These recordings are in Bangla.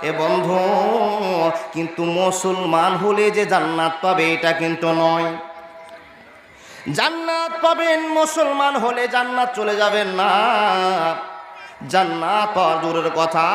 এ বন্ধু, কিন্তু মুসলমান হলে যে জান্নাত পাবে এটা কিন্তু নয়। জান্নাত পাবেন মুসলমান হলে, জান্নাত চলে যাবেন না। জান্নাত পাওয়ার দূরের কথা,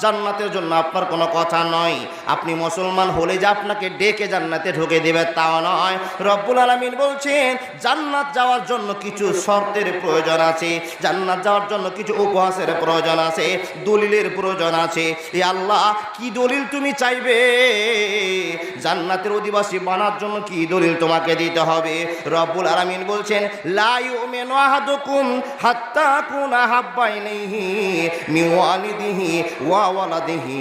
জান্নাতের জন্য আপনার কোনো কথা নয়। আপনি মুসলমান হলে যে আপনাকে ডেকে জান্নাতে ঢুকে দেবে তাও নয়। রব্বুল আলামিন বলছেন জান্নাত যাওয়ার জন্য কিছু শর্তের প্রয়োজন আছে, জান্নাত যাওয়ার জন্য কিছু উপহাসের প্রয়োজন আছে, দলিলের প্রয়োজন আছে। এ আল্লাহ, কি দলিল তুমি চাইবে? জান্নাতের অধিবাসী বানার জন্য কি দলিল তোমাকে দিতে হবে? রব্বুল আলামিন বলছেন লা ইউমিনু আহাদুকুম হাত্তা কুনা হাব্বা ইলাইহি মিন ওয়ালিদিহি ওয়া ওয়ালাদিহি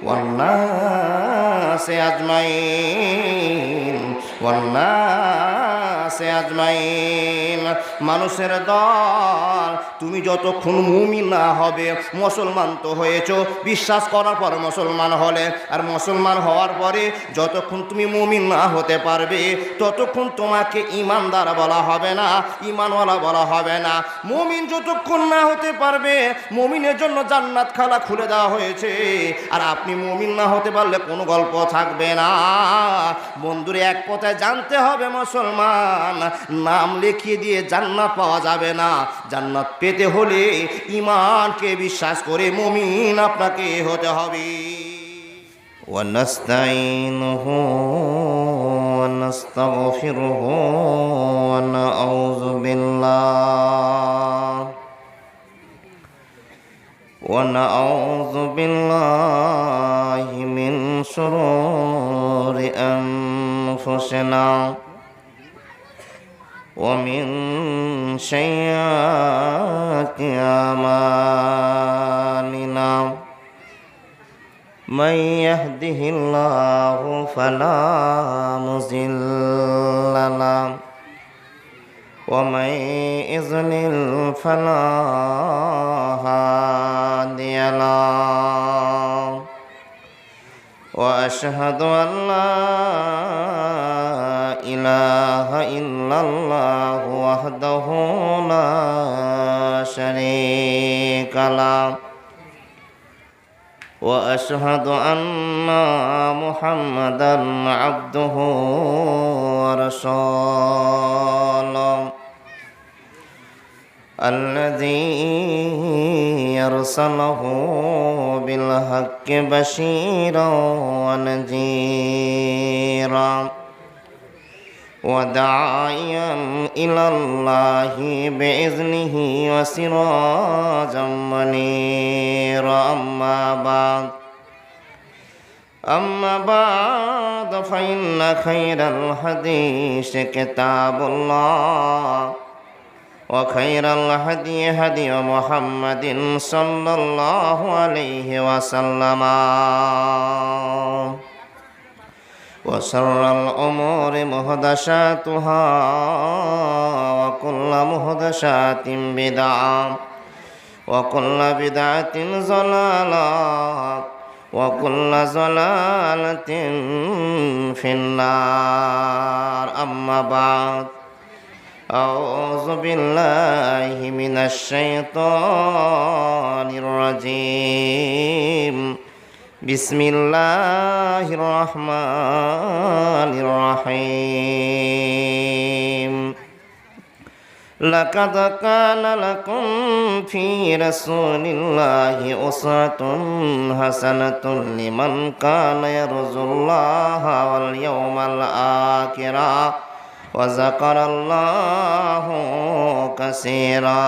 ওয়ান নাসি আজমাইন, ওয়ান নাসি আজমাইন। মানুষের দল, তুমি যতক্ষণ মুমিন না হবে, মুসলমান তো হয়েছো, বিশ্বাস করার পর মুসলমান হলে, আর মুসলমান হওয়ার পরে যতক্ষণ তুমি মুমিন না হতে পারবে ততক্ষণ তোমাকে ঈমানদার বলা হবে না, ঈমানওয়ালা বলা হবে না। মুমিন যতক্ষণ না হতে পারবে, মুমিনের জন্য জান্নাত খালা খুলে দেওয়া হয়েছে, আর আপনি মুমিন না হতে পারলে কোনো গল্প থাকবে না। বন্ধুরে, এক কথায় জানতে হবে মুসলমান নাম লিখিয়ে দিয়ে জান্নাত পাওয়া যাবে না। জান্নাত পেতে হলে ঈমানকে বিশ্বাস করে মুমিন আপনাকে হতে হবে। ونستعينه ونستغفره ونعوذ بالله من شرور أنفسنا ومن سيئات أعمالنا، من يهده الله فلا مضل له ومن يضلل فلا هادي له، وأشهد أن لا إله إلا الله وحده لا شريك له، وأشهد أن محمدًا عبده ورسوله الذي أرسله بالحق بشيرًا ونذيرًا وداعيًا إلى الله بإذنه وسراجا منيرا. أما بعد فإن خير الحديث كتاب الله، وخير الهدي هدي محمد صلى الله عليه وسلم، وشر الأمور محدثاتها وكل محدثات بدعة وكل بدعة ضلالة وكل ضلالة في النار. أما بعد، أعوذ بالله من الشيطان الرجيم. بسم الله الرحمن الرحيم. لقد كان لكم في رسول الله أسوة حسنة لمن كان يرجو الله واليوم الآخر وذكر الله كثيرا.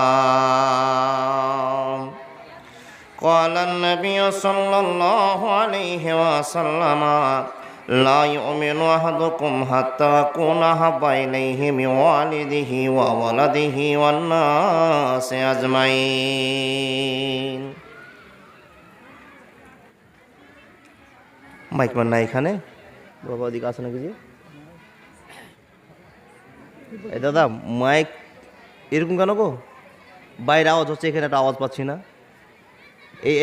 قال النبي صلى الله عليه وسلم لا يؤمن أحدكم حتى أكون أحب إليه من والده وولده والناس أجمعين. মাইক মান না এখানে বাবা, ওদিকে আছে নাকি? এই দাদা, মাইক এরকম কেন গো? বাইরে আওয়াজ হচ্ছে, এখানে একটা আওয়াজ পাচ্ছি না।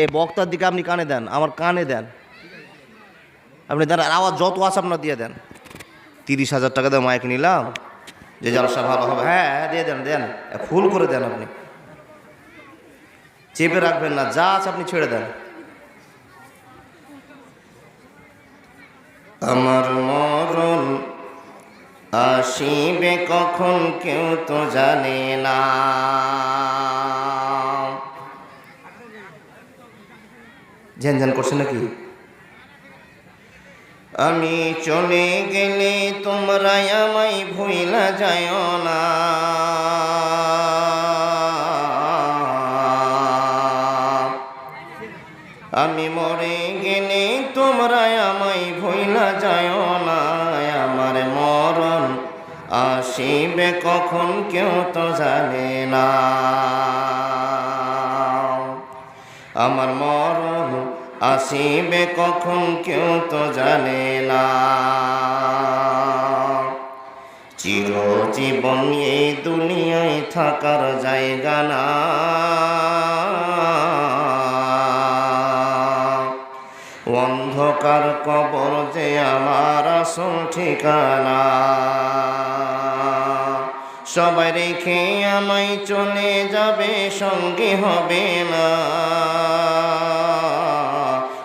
এই বক্তার দিকে আপনি কানে দেন, আমার কানে দেন আপনি, দেন আওয়াজ যত আছে আপনার দিয়ে দেন। 30,000 টাকা দিয়ে মাইক নিলাম, যে জলসা ভালো হবে। হ্যাঁ হ্যাঁ, দিয়ে দেন, দেন ফুল করে দেন, আপনি চেপে রাখবেন না, যা আছে আপনি ছেড়ে দেন। আমার মরণ আসিবে কখন কেউ তো জানে না। ঝ্যান ঝ্যান করছে নাকি? আমি চলে গেলে তোমরা আমায় ভুইলা যায় না। আমি মরে গেলে তোমরা আমায় ভুইলা যায় না। আমার মরণ আসিবে কখন কেউ তো জানে না। আমার মরণ আসিবে কখন কেউ তো জানে না। চিরজীবন এই দুনিয়ায় থাকার জায়গা না। অন্ধকার কবর যে আমার আসল ঠিকানা। সবাই রেখে আমায় চলে যাবে, সঙ্গে হবে না।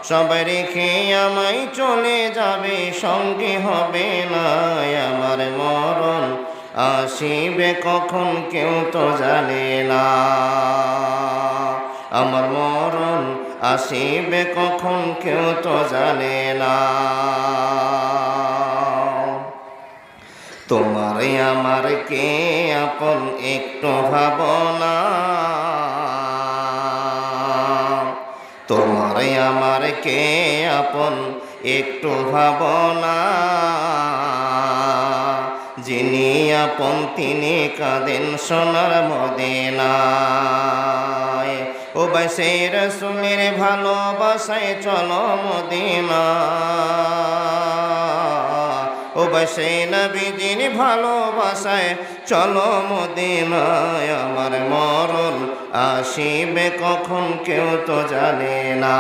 সবাই রেখে আমায় চলে যাবে, সঙ্গে হবে না। আমার মরণ আসিবে কখন কেউ তো জানে না। আমার মরণ আসিবে কখন কেউ তো জানে না। তোমার আমার কে আপন একটু ভাবনা। তোমার আমার কে আপন একটু ভাবনা। যিনি আপন তিনি কাঁদেন সোনার মদিনায়। ও বাইসে রাসূলের ভালোবাসায় চলো মদিনা। ও বাইসে নবীজির ভালোবাসায় চলো মদিনায়। আমার মরণ আসিবে কখন কেউ তো জানে না।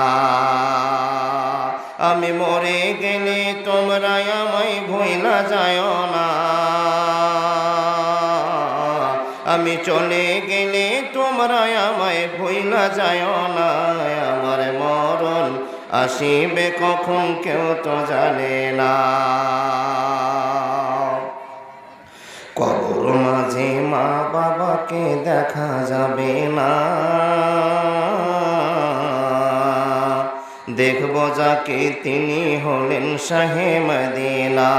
আমি মরে গেলে তোমরা আমায় ভুইলা যায় না। আমি চলে গেলে তোমরা আমায় ভুইলা যায় না। আমার মরণ আসিবে কখন কেউ তো জানে না। কবর মাঝে মা বাবাকে দেখা যাবে না। দেখব যাকে তিনি হলেন শাহে মদিনা।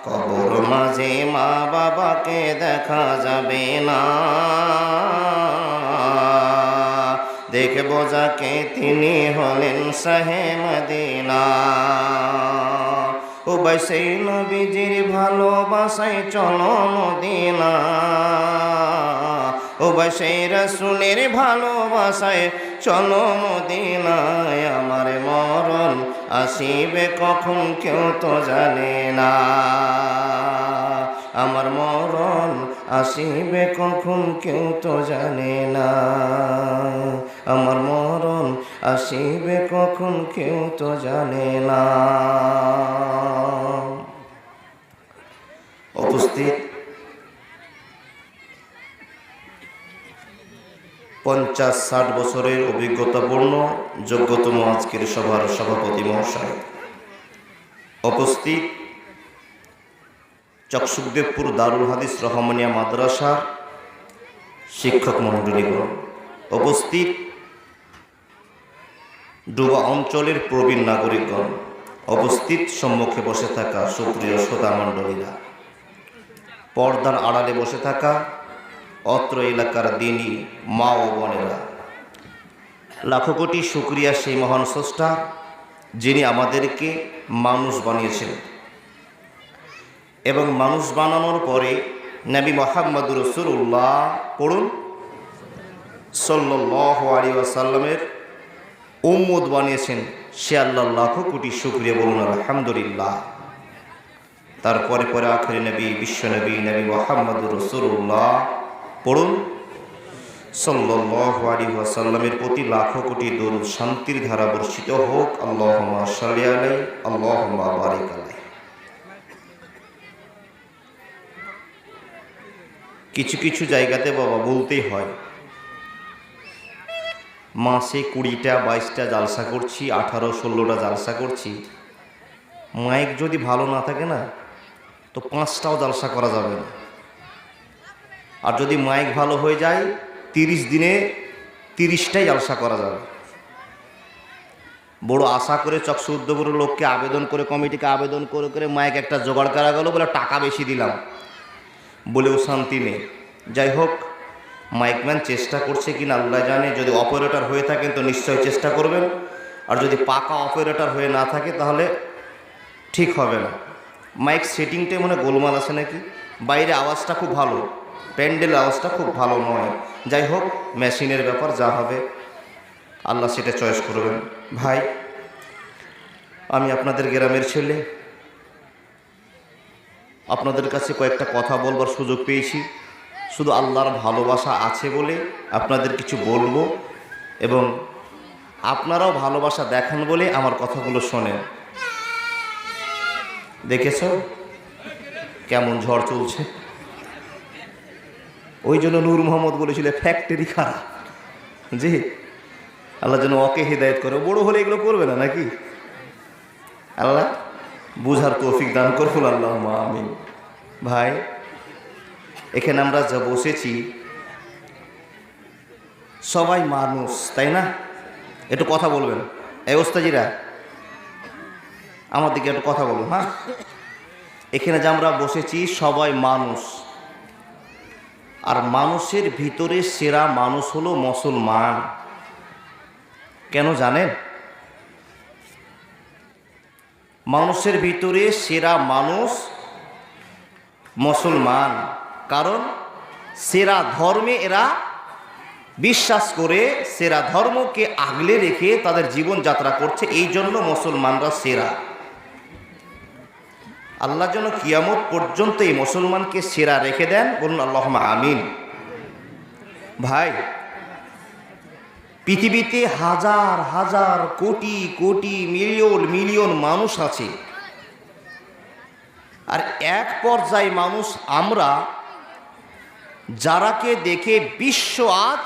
কবর মাঝে মা বাবাকে দেখা যাবে না। দেখব যাকে তিনি হলেন শাহে মদিনা। ও বাইসে নবীজির ভালোবাসায় চলো মদিনা। ও বাইসে রাসূলের ভালোবাসায় চলো মদিনায়। আমার মরণ আসিবে কখন কেউ তো জানে না। আমার মরণ আসিবে কখন কেউ তো জানে না। আমার মরণ আসিবে কখন কেউ তো জানে না। উপস্থিত 50-60 বছরের অভিজ্ঞতাপূর্ণ যোগ্যতম আজকের সভার সভাপতি মহাশয়, উপস্থিত চকসুকদেবপুর দারুল হাদিস রহমানিয়া মাদ্রাসার শিক্ষক মণ্ডলীগণ, উপস্থিত ডুবা অঞ্চলের প্রবীণ নাগরিকগণ, উপস্থিত সম্মুখে বসে থাকা সুপ্রিয় শ্রোতা মণ্ডলীরা, পর্দার আড়ালে বসে থাকা অত্র এলাকার দিনী মা ও বোনেরা, লাখো কোটি শুকরিয়া সেই মহান স্রষ্টা যিনি আমাদেরকে মানুষ বানিয়েছেন এবং মানুষ বানানোর পরে নবী মুহাম্মদুর রাসূলুল্লাহ পড়ুন সাল্লাল্লাহু আলাইহি ওয়াসাল্লামের উম্মত বানিয়েছেন। সে আল্লাহ লাখো কোটি শুকরিয়া, বলুন আলহামদুলিল্লাহ। তারপরে পরে আখেরি নবী বিশ্ব নবী নবী মুহাম্মদুর রাসূলুল্লাহ পড়ুন সাল্লাল্লাহু আলাইহি ওয়াসাল্লামের প্রতি লাখো কোটি দরুদ শান্তির ধারা বর্ষিত হোক। আল্লাহুম্মা সাল্লি আলাইহি আল্লাহুম্মা বারিক আলাইহি। কিছু কিছু জায়গাতে বাবা বলতেই হয়, মাসে 20টা 22টা জালসা করছি, 18-16টা জালসা করছি, মাইক যদি ভালো না থাকে না তো 5টাও জালসা করা যাবে না। আর যদি মাইক ভালো হয়ে যায় 30 দিনে 30টাই জালসা করা যাবে। বড় আশা করে চকসু উদ্যোগের লোককে আবেদন করে, কমিটিকে আবেদন করে করে মাইক একটা জোগাড় করা গেল, বলে টাকা বেশি দিলাম, বলেও শান্তি নেই। যাই হোক, মাইকম্যান চেষ্টা করছে কিনা আল্লাহ জানে। যদি অপারেটর হয়ে থাকেন তো নিশ্চয়ই চেষ্টা করবেন, আর যদি পাকা অপারেটর হয়ে না থাকে তাহলে ঠিক হবে না। মাইক সেটিংটাই মনে গোলমাল আছে নাকি, বাইরে আওয়াজটা খুব ভালো, প্যান্ডেল আওয়াজটা খুব ভালো নয়। যাই হোক, মেশিনের ব্যাপার, যা হবে আল্লাহ সেটা চয়েস করবেন। ভাই, আমি আপনাদের গ্রামের ছেলে, আপনাদের কাছে কয়েকটা কথা বলবার সুযোগ পেয়েছি। শুধু আল্লাহর ভালোবাসা আছে বলে আপনাদের কিছু বলবো, এবং আপনারাও ভালোবাসা দেখান বলে আমার কথাগুলো শোনেন। দেখেছ কেমন ঝড় চলছে? ওই জন্য নূর মোহাম্মদ বলেছিল ফ্যাক্টরি খারাপ। জি, আল্লাহ যেন ওকে হিদায়ত করে। বড় হলে এগুলো করবে না নাকি? আল্লাহ বুঝার তৌফিক দান করুন, আল্লাহুম্মা আমিন। ভাই, এখানে আমরা যা বসেছি সবাই মানুষ, তাই না? একটু কথা বলবেন। এই ওস্তাজিরা, আমার দিকে একটু কথা বলুন। হ্যাঁ, এখানে যে আমরা বসেছি সবাই মানুষ, আর মানুষের ভিতরে সেরা মানুষ হলো মুসলমান। কেন জানেন? মানুষের ভিতরে সেরা মানুষ মুসলমান, কারণ সেরা ধর্মে এরা বিশ্বাস করে, সেরা ধর্মকে আগলে রেখে তাদের জীবনযাত্রা করছে। এই জন্য মুসলমানরা সেরা। আল্লাহ যেন কিয়ামত পর্যন্ত এই মুসলমানকে সেরা রেখে দেন, বলুন আল্লাহুম্মা আমিন। ভাই, পৃথিবীতে হাজার হাজার কোটি কোটি মিলিয়ন মিলিয়ন মানুষ আছে, আর এক পর্যায়ে মানুষ আমরা, যারাকে দেখে বিশ্ব আজ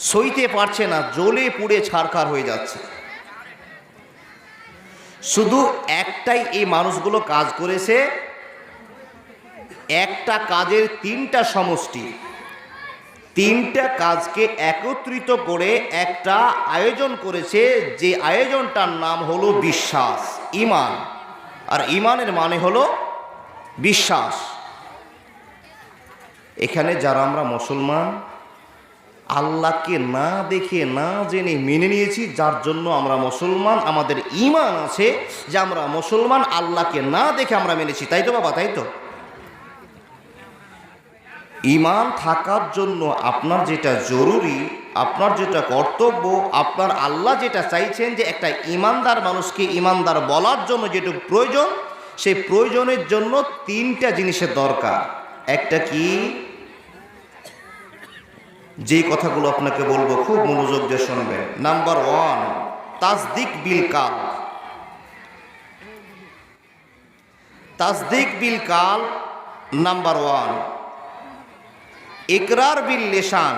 সইতে পারছে না, জ্বলে পুড়ে ছারখার হয়ে যাচ্ছে। শুধু একটাই এই মানুষগুলো কাজ করেছে, একটা কাজের 3টা সমষ্টি, 3টা কাজকে একত্রিত করে একটা আয়োজন করেছে, যে আয়োজনটার নাম হলো বিশ্বাস, ঈমান। আর ঈমানের মানে হলো বিশ্বাস। এখানে যারা আমরা মুসলমান, আল্লাহকে না দেখে না জেনে মেনে নিয়েছি, যার জন্য আমরা মুসলমান। আমাদের ঈমান আছে যে আমরা মুসলমান, আল্লাহকে না দেখে আমরা মেনেছি, তাই তো বাবা? তাই তো? ঈমান থাকার জন্য আপনার যেটা জরুরি, আপনার যেটা কর্তব্য, আপনার আল্লাহ যেটা চাইছেন যে একটা ঈমানদার মানুষকে ঈমানদার বলার জন্য যেটুকু প্রয়োজন, সেই প্রয়োজনের জন্য 3টা জিনিসের দরকার। একটা কি? যেই কথাগুলো আপনাকে বলবো খুব মনোযোগ দিয়ে শুনবেন। নাম্বার 1, তাসদিক বিল কাল। তাসদিক বিল কাল নাম্বার 1। ইকরার বিল লিসান,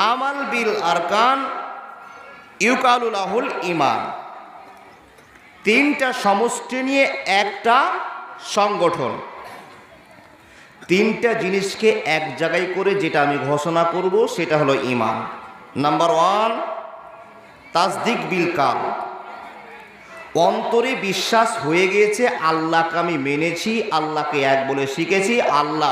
আমাল বিল আরকান, ইউকালু লাহুল ঈমান। 3টা সমষ্টি নিয়ে একটা সংগঠন। 3টা জিনিসকে এক জায়গায় করে যেটা আমি ঘোষণা করব সেটা হলো ঈমান। নাম্বার 1, তাসদিক বিল কাল। অন্তরে বিশ্বাস হয়ে গিয়েছে, আল্লাহকে আমি মেনেছি, আল্লাহকে এক বলে শিখেছি, আল্লাহ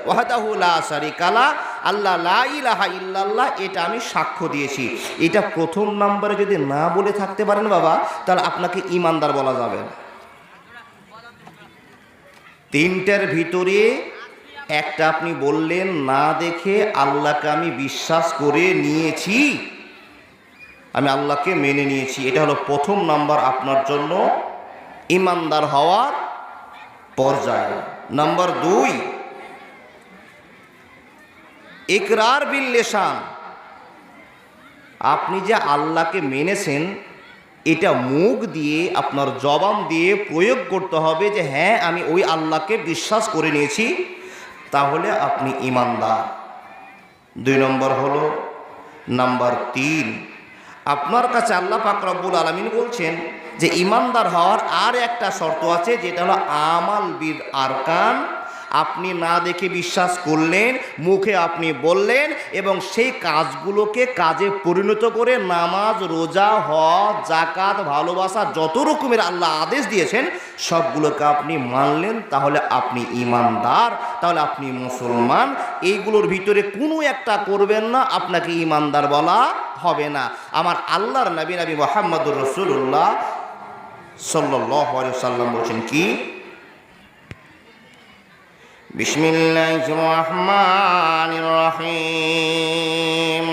ওয়াহদাহু লা শারীকা লাহ, আল্লাহ লা ইলাহা ইল্লাল্লাহ, এটা আমি সাক্ষ্য দিয়েছি। এটা প্রথম নম্বরে যদি না বলে থাকতে পারেন বাবা, তাহলে আপনাকে ঈমানদার বলা যাবে না। 3টার ভিতরে একটা আপনি বললেন, না দেখে আল্লাহকে আমি বিশ্বাস করে নিয়েছি, আমি আল্লাহকে মেনে নিয়েছি। এটা হলো প্রথম নাম্বার আপনার জন্য ঈমানদার হওয়ার পর্যায়। নাম্বার 2, ইকরার বিল লিসান। আপনি যে আল্লাহকে মেনেছেন, এটা মুখ দিয়ে, আপনার জবান দিয়ে প্রয়োগ করতে হবে যে হ্যাঁ আমি ওই আল্লাহকে বিশ্বাস করে নিয়েছি, তাহলে আপনি ঈমানদার। 2 নম্বর হলো নাম্বার 3, আপনার কাছে আল্লাহ পাক রব্বুল আলামিন বলছেন যে ইমানদার হওয়ার আর একটা শর্ত আছে, যেটা হলো আমাল বিল আরকান। আপনি না দেখে বিশ্বাস করলেন, মুখে আপনি বললেন এবং সেই কাজগুলোকে কাজে পরিণত করে নামাজ, রোজা, হজ, যাকাত, ভালোবাসা, যত রকমের আল্লাহ আদেশ দিয়েছেন সবগুলোকে আপনি মানলেন, তাহলে আপনি ইমানদার, তাহলে আপনি মুসলমান। এইগুলোর ভিতরে কোনো একটা করবেন না, আপনাকে ইমানদার বলা হবে না। আমার আল্লাহর নবী মুহাম্মদুর রাসূলুল্লাহ সাল্লাল্লাহু আলাইহি ওয়াসাল্লাম বলেছেন কি, বিসমিল্লাহির রহমানির রহিম,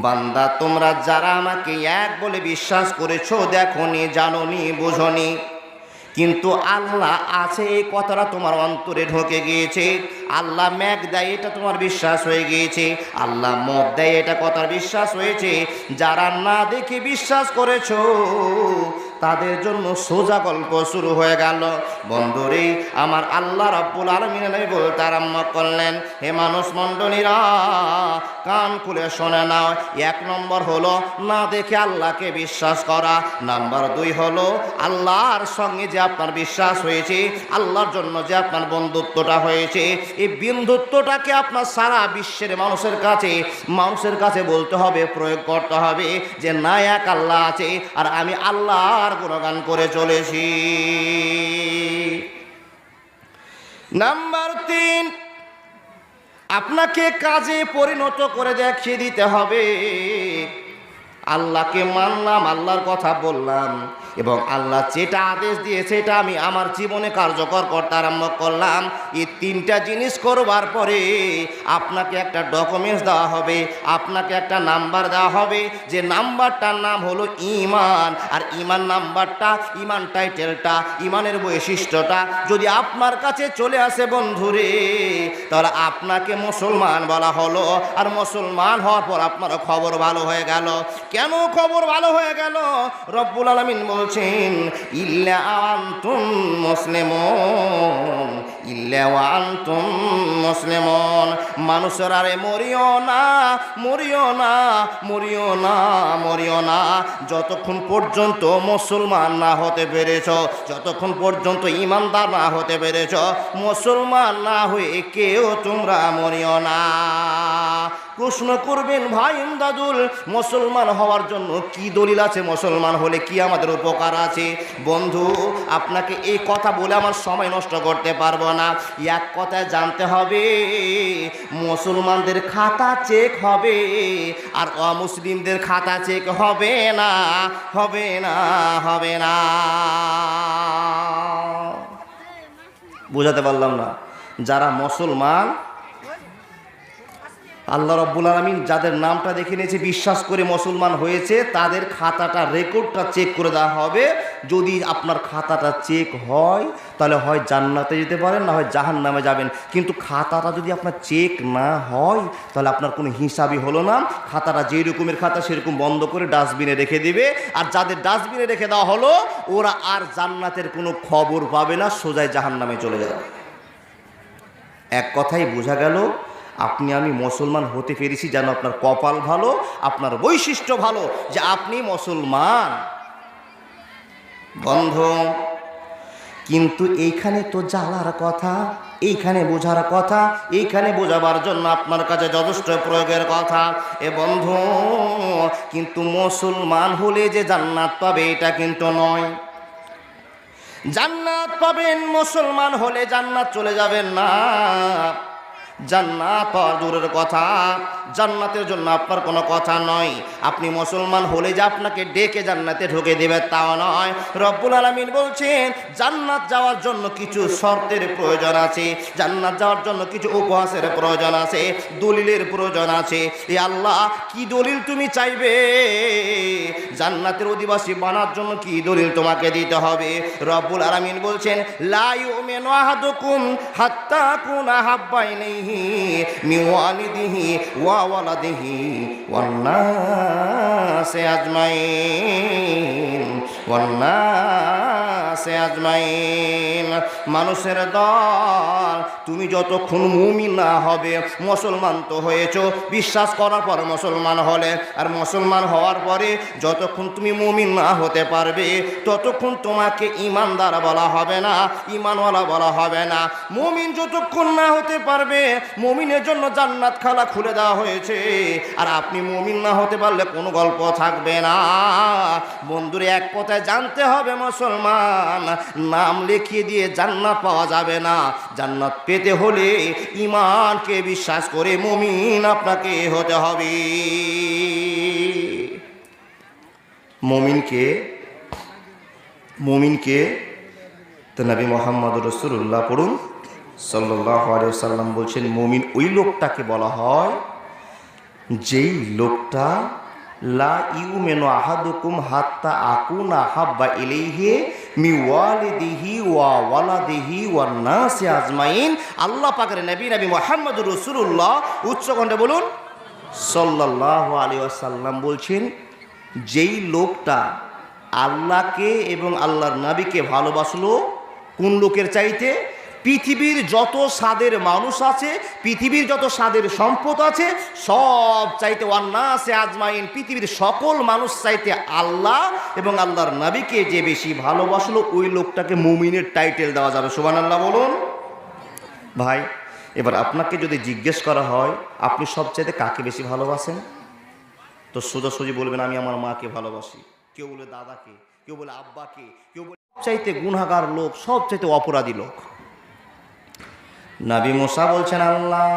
বান্দা তোমরা যারা আমাকে এক বলে বিশ্বাস করেছো, দেখোনি, জানোনি, বোঝনি, কিন্তু আল্লাহ আছে এই কথাটা তোমার অন্তরে ঢুকে গিয়েছে। আল্লাহ মেঘ দেয় এটা তোমার বিশ্বাস হয়ে গিয়েছে, আল্লাহ মদ দেয় এটা কথার বিশ্বাস হয়েছে। যারা না দেখে বিশ্বাস করেছো তাদের জন্য সোজা গল্প শুরু হয়ে গেল। বন্ধুরে আমার আল্লাহ রাব্বুল আলামিন বলতে আরম্ভ করলেন, হে মানুষ মণ্ডলীরা কান খুলে শোনে নাও। এক নম্বর হলো না দেখে আল্লাহকে বিশ্বাস করা। নাম্বার 2 হলো আল্লাহর সঙ্গে যে আপনার বিশ্বাস হয়েছে, আল্লাহর জন্য যে আপনার বন্ধুত্বটা হয়েছে, এই বন্ধুত্বটাকে আপনার সারা বিশ্বের মানুষের কাছে বলতে হবে, প্রয়োগ করতে হবে যে না, এক আল্লাহ আছে আর আমি আল্লাহর গুণগান করে চলেছি। নাম্বার 3, আপনাকে কাজে পরিণত করে দেখিয়ে দিতে হবে। আল্লাহকে মানলাম, আল্লাহর কথা বললাম এবং আল্লাহ যেটা আদেশ দিয়েছে এটা আমি আমার জীবনে কার্যকর করতে আরম্ভ করলাম। এই 3টা জিনিস করবার পরে আপনাকে একটা ডকুমেন্টস দেওয়া হবে, আপনাকে একটা নাম্বার দেওয়া হবে, যে নাম্বারটার নাম হলো ঈমান। আর ঈমান নাম্বারটা, ঈমান টাইটেলটা, ঈমানের বৈশিষ্ট্যটা যদি আপনার কাছে চলে আসে বন্ধুরে, তাহলে আপনাকে মুসলমান বলা হলো। আর মুসলমান হওয়ার পর আপনার খবর ভালো হয়ে গেল। কেন খবর ভালো হয়ে গেল? রব্বুল আলামিন বলছেন, ইল্লা আনতুম মুসলিমুন, ইল্লা আনতুম মুসলিমুন। মানুষের আরে মরিও না, মরিও না, মরিও না, মরিও না, যতক্ষণ পর্যন্ত মুসলমান না হতে পেরেছ, যতক্ষণ পর্যন্ত ইমানদার না হতে পেরেছ, মুসলমান না হয়ে কেউ তোমরা মরিও না। প্রশ্ন করবেন, ভাই ইমদাদুল, মুসলমান হওয়ার জন্য কি দলিল আছে? মুসলমান হলে কি আমাদের উপকার আছে? বন্ধু, আপনাকে এই কথা বলে আমার সময় নষ্ট করতে পারবো না। এক কথায় জানতে হবে, মুসলমানদের খাতা চেক হবে আর অমুসলিমদের খাতা চেক হবে না, হবে না, হবে না। বুঝাতে পারলাম না? যারা মুসলমান, আল্লাহ রাব্বুল আলামিন যাদের নামটা দেখে নিয়েছে, বিশ্বাস করে মুসলমান হয়েছে, তাদের খাতাটা, রেকর্ডটা চেক করে দেওয়া হবে। যদি আপনার খাতাটা চেক হয় তাহলে হয় জান্নাতে যেতে পারেন, না হয় জাহান্নামে যাবেন। কিন্তু খাতাটা যদি আপনার চেক না হয় তাহলে আপনার কোনো হিসাবই হলো না। খাতাটা যেই রকমের খাতা সেরকম বন্ধ করে ডাস্টবিনে রেখে দিবে। আর যাদের ডাস্টবিনে রেখে দেওয়া হলো ওরা আর জান্নাতের কোনো খবর পাবে না, সোজাই জাহান্নামে চলে যাবে। এক কথাই বোঝা গেল, আপনি আমি মুসলমান হতে পেরেছি যেন আপনার কপাল ভালো, আপনার বৈশিষ্ট্য ভালো যে আপনি মুসলমান। বন্ধু, কিন্তু এইখানে তো জানার কথা, এইখানে বোঝার কথা, এইখানে বোঝাবার জন্য আপনার কাছে যথেষ্ট প্রয়োগের কথা। এ বন্ধু, কিন্তু মুসলমান হলে যে জান্নাত পাবে এটা কিন্তু নয়। জান্নাত পাবেন মুসলমান হলে, জান্নাত চলে যাবেন না। জান্নাত পাওয়া দূরের কথা, জান্নাতের জন্য আপনার কোনো কথা নয়। আপনি মুসলমান হলে যে আপনাকে ডেকে জান্নাতে ঢুকে দেবে তাও নয়। রব্বুল আলামিন বলছেন, জান্নাত যাওয়ার জন্য কিছু শর্তের প্রয়োজন আছে, জান্নাত যাওয়ার জন্য কিছু উপহাসের প্রয়োজন আছে, দলিলের প্রয়োজন আছে। এ আল্লাহ, কি দলিল তুমি চাইবে? জান্নাতের অধিবাসী বানার জন্য কি দলিল তোমাকে দিতে হবে? রব্বুল আলামিন বলছেন, লা ইউমিনু আহাদুকুম হাত্তা কুনা হাব্বা ইলাইহি মিন ওয়ালিদিহি ওয়া ওয়ালাদিহি ওয়ান নাসি আজমাইন, ওয়ান নাসি আজমাইন। মানুষের দল, তুমি যতক্ষণ মুমিন না হবে, মুসলমান তো হয়েছো, বিশ্বাস করার পর মুসলমান হলে, আর মুসলমান হওয়ার পরে যতক্ষণ তুমি মুমিন না হতে পারবে ততক্ষণ তোমাকে ঈমানদার বলা হবে না, ঈমানওয়ালা বলা হবে না। মুমিন যতক্ষণ না হতে পারবে, মুমিনের জন্য জান্নাত খালা খুলে দেওয়া হয়েছে, আর আপনি মুমিন না হতে পারলে কোনো গল্প থাকবে না। বন্ধুরে, এক কথায় জানতে হবে, মুসলমান নাম লিখিয়ে দিয়ে জান্নাত পাওয়া যাবে না। জান্নাত পেতে হলে ঈমানকে বিশ্বাস করে মুমিন আপনাকে হতে হবে। মুমিনকে তো নবী মুহাম্মদ রাসূলুল্লাহ পড়ুন সাল্লাল্লাহু আলাইহি ওয়াসাল্লাম বলছেন, মুমিন ওই লোকটাকে বলা হয় যেই লোকটা লা ইউমিনু আহাদুকুম হাত্তা আকুনা হাব্বা ইলাইহি মি ওয়ালিদিহি ওয়া ওয়ালাদিহি ওয়ান নাসি আজমাইন। আল্লাহ পাকের নবী মুহাম্মদুর রাসূলুল্লাহ উচ্চকণ্ঠে বলুন সাল্লাল্লাহু আলাইহি ওয়াসাল্লাম বলছেন, যেই লোকটা আল্লাহকে এবং আল্লাহর নবীকে ভালোবাসলো, কোন লোকের চাইতে? পৃথিবীর যত স্বাদের মানুষ আছে, পৃথিবীর যত স্বাদের সম্পদ আছে, সব চাইতে ওয়ান্নাসে আজমাইন, পৃথিবীর সকল মানুষ চাইতে আল্লাহ এবং আল্লাহর নবীকে যে বেশি ভালোবাসলো, ওই লোকটাকে মুমিনের টাইটেল দেওয়া যাবে। সুবহানাল্লাহ বলুন। ভাই, এবার আপনাকে যদি জিজ্ঞেস করা হয় আপনি সবচাইতে কাকে বেশি ভালোবাসেন, তো সোজাসুজি বলবেন আমি আমার মাকে ভালোবাসি। কেউ বলে দাদাকে, কেউ বলে আব্বাকে, কেউ বলে সবচাইতে গুনাহগার লোক, সবচাইতে অপরাধী লোক। নবী মুসা বলছেন, আল্লাহ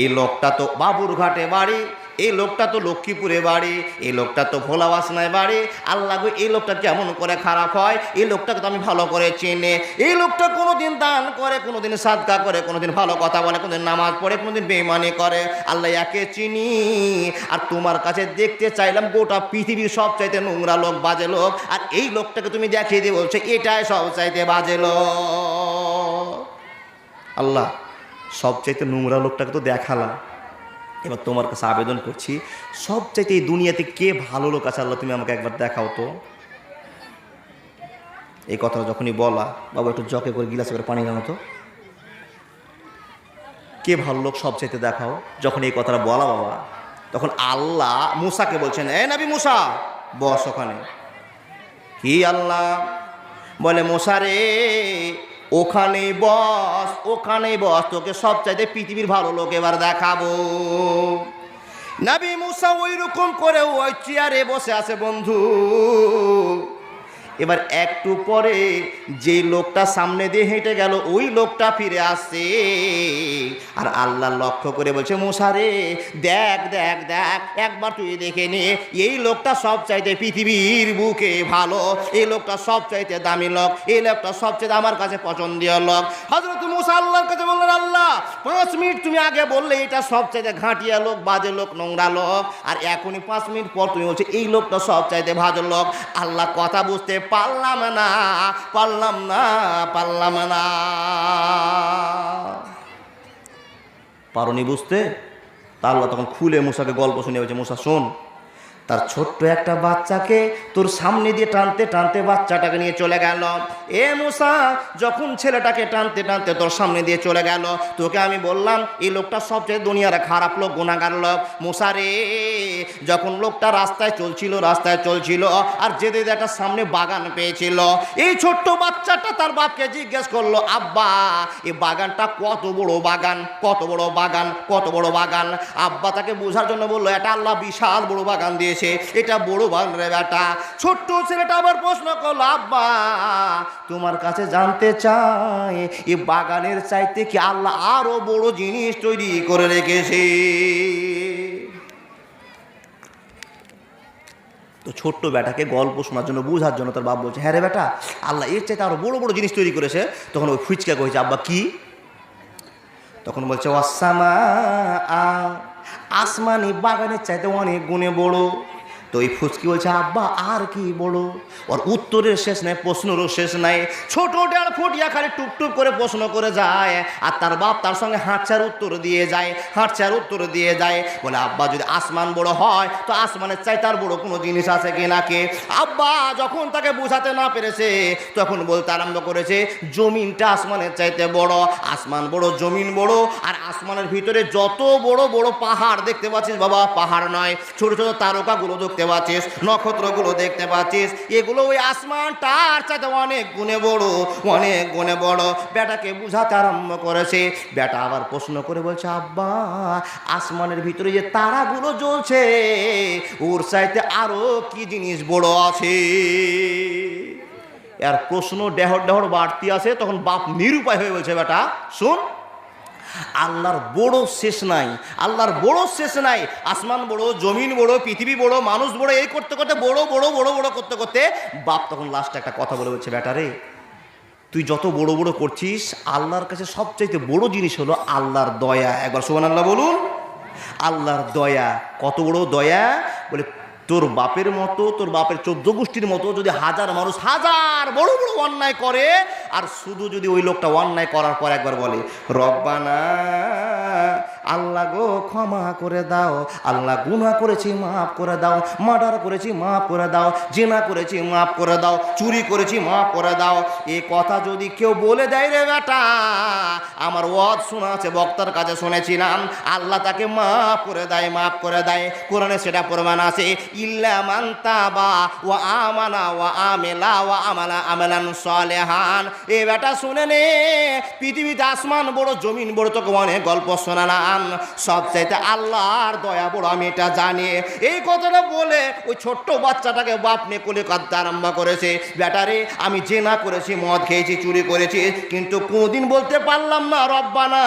এই লোকটা তো বাবুরঘাটে বাড়ি, এই লোকটা তো লক্ষ্মীপুরে বাড়ি, এই লোকটা তো ভোলাবাসনায় বাড়ি, আল্লাহ গো এই লোকটা কেমন করে খারাপ হয়, এই লোকটাকে তো আমি ভালো করে চিনি, এই লোকটা কোনোদিন দান করে, কোনোদিন সাদকা করে, কোনোদিন ভালো কথা বলে, কোনোদিন নামাজ পড়ে, কোনোদিন বেঈমানি করে, আল্লাহ একে চিনি। আর তোমার কাছে দেখতে চাইলাম গোটা পৃথিবীর সবচাইতে নোংরা লোক, বাজে লোক, আর এই লোকটাকে তুমি দেখিয়ে দিয়ে বলছো এটাই সবচাইতে বাজে লোক। আল্লাহ সবচাইতে নোংরা লোকটাকে তো দেখালাম, এবার তোমার কাছে আবেদন করছি সবচাইতে এই দুনিয়াতে কে ভালো লোক আছে আল্লাহ তুমি আমাকে একবার দেখাও তো। এই কথাটা যখনই বলা, বাবা একটু জকে করে গিলাসে করে পানি নাও তো, কে ভালো লোক সবচাইতে দেখাও। যখন এই কথাটা বলা বাবা, তখন আল্লাহ মুসাকে বলছেন, এ নবী মুসা বস ওখানে। কি আল্লাহ বলে, মুসা রে ওখানেই বস, ওখানেই বস, তোকে সবচাইতে পৃথিবীর ভালো লোক এবার দেখাবো। নবী মুসা ওই রকম করে ওই চেয়ারে বসে আছে বন্ধু। এবার একটু পরে যে লোকটা সামনে দিয়ে হেঁটে গেল, ওই লোকটা ফিরে আসছে, আর আল্লাহ লক্ষ্য করে বলছে, মুসা রে দেখ দেখ দেখ, একবার তুই দেখে নে, এই লোকটা সবচাইতে পৃথিবীর বুকে ভালো, এই লোকটা সবচাইতে দামি লোক, এই লোকটা সবচাইতে আমার কাছে পছন্দীয় লোক। হযরত মুসা আল্লাহর কাছে বললেন, আল্লাহ 5 মিনিট তুমি আগে বললে এটা সবচাইতে ঘাঁটিয়া লোক, বাজে লোক, নোংরা লোক, আর এখনই 5 মিনিট পর তুমি বলছো এই লোকটা সবচাইতে ভালো লোক। আল্লাহ কথা বুঝতে পারলাম না, পারনি বুঝতে? তা আল্লাহ তখন খুলে মুসাকে গল্প শুনে বলছে, মুসা শোন, তার ছোট্ট একটা বাচ্চাকে তোর সামনে দিয়ে টানতে টানতে বাচ্চাটাকে নিয়ে চলে গেল। এ মুসা, যখন ছেলেটাকে টানতে টানতে তোর সামনে দিয়ে চলে গেল, তোকে আমি বললাম এই লোকটা সবচেয়ে দুনিয়ার খারাপ লোক, গুনাহগার লোক। মুসা রে, যখন লোকটা রাস্তায় চলছিল আর যেতে একটা সামনে বাগান পেয়েছিল, এই ছোট্ট বাচ্চাটা তার বাপকে জিজ্ঞেস করলো, আব্বা এই বাগানটা কত বড় বাগান, কত বড় বাগান, কত বড় বাগান। আব্বা তাকে বোঝার জন্য বললো, এটা আল্লাহ বিশাল বড় বাগান দিয়ে, এটা বড় বাগান রে বেটা। ছোট্ট ছেলেটা আবার প্রশ্ন করলো, আব্বা তোমার কাছে জানতে চাই এই বাগানের চাইতে কি আল্লাহ আরো বড় জিনিস তৈরি করে রেখেছে? তো ছোট্ট বেটাকে গল্প শোনার জন্য, বোঝার জন্য তার বাপ বলছে, হ্যাঁ রে বেটা, আল্লাহ এর চাইতে আরো বড় বড় জিনিস তৈরি করেছে। তখন ওই ফুচকা কইছে, আব্বা কি? তখন বলছে, আসমানি বাগানের চাইতে অনেক গুণে বড়। তো ওই ফুচকি বলছে আব্বা আর কি বলো, ওর উত্তরের শেষ নাই, প্রশ্নেরও শেষ নাই। ছোট ডাল ফুটিয়া খালি টুকটুক করে প্রশ্ন করে যায়, আর তার বাপ তার সঙ্গে হাঁটছার উত্তর দিয়ে যায়, হাঁটছার উত্তর দিয়ে যায়। বলে আব্বা যদি আসমান বড় হয় তো আসমানের চাই তার বড় কোনো জিনিস আছে কি নাকি? আব্বা যখন তাকে বোঝাতে না পেরেছে তখন বলতে আরম্ভ করেছে জমিনটা আসমানের চাইতে বড়, আসমান বড় জমিন বড়, আর আসমানের ভিতরে যত বড় বড় পাহাড় দেখতে পাচ্ছিস বাবা, পাহাড় নয়, ছোট ছোট তারকাগুলো দেখতে পাচ্ছিস, নক্ষত্রগুলো দেখতে পাচ্ছিস, এগুলো ওই আসমানটার চাইতে অনেক গুণে বড়, অনেক গুণে বড়। বেটাকে বুঝাতে আরম্ভ করেছে। বেটা আবার প্রশ্ন করে বলছে আব্বা আসমানের ভিতরে যে তারাগুলো জ্বলছে ওর চাইতে আরো কি জিনিস বড় আছে? আর প্রশ্ন ডেহর ডেহর বাড়তি আছে। তখন বাপ নিরুপায় হয়ে বলছে বেটা শোন, আল্লাহর বড় শেষ নাই, আল্লাহর বড় শেষ নাই। আসমান বড়, জমিন বড়, পৃথিবী বড়, মানুষ বড়, এই করতে করতে বড় বড় বড় বড় করতে করতে বাপ তখন লাস্টে একটা কথা বলে বলছে বেটা রে, তুই যত বড় বড় করছিস আল্লাহর কাছে সবচাইতে বড় জিনিস হলো আল্লাহর দয়া। একবার সুবহানাল্লাহ বলুন। আল্লাহর দয়া কত বড় দয়া? বলে তোর বাপের মতো, তোর বাপের 14 গোষ্ঠীর মতো যদি হাজার মানুষ হাজার বড় বড় অন্যায় করে, আর শুধু যদি ওই লোকটা অন্যায় করার পর একবার বলে রব্বানা আল্লাহ গো ক্ষমা করে দাও, আল্লাহ গুনাহ করেছি মাফ করে দাও, মার্ডার করেছি মাফ করে দাও, জিনা করেছি মাফ করে দাও, চুরি করেছি মাফ করে দাও, এই কথা যদি কেউ বলে দেয় রে বেটা, আমার ওয়াজ শোনা আছে, বক্তার কাছে শুনেছিলাম, আল্লাহ তাকে মাফ করে দেয়, মাফ করে দেয়। কোরআনে সেটা প্রমাণ আছে, ইল্লা মান তাবা ওয়া আমানা ওয়া আমিলা ওয়া আমালা আমালান সালিহান। এ বেটা শুনে নে, পৃথিবীতে আসমান বড় জমিন বড় তোকে অনেক গল্প শোনালাম, সবচাইতে আল্লাহর দয়া বড় আমি এটা জানি। এই কথাটা বলে ওই ছোট্ট বাচ্চাটাকে বাপ নিয়ে কোলে কাঁদতে আরম্ভ করেছে। বেটারে আমি জেনা করেছি, মদ খেয়েছি, চুরি করেছি, কিন্তু কোনোদিন বলতে পারলাম না রব্বানা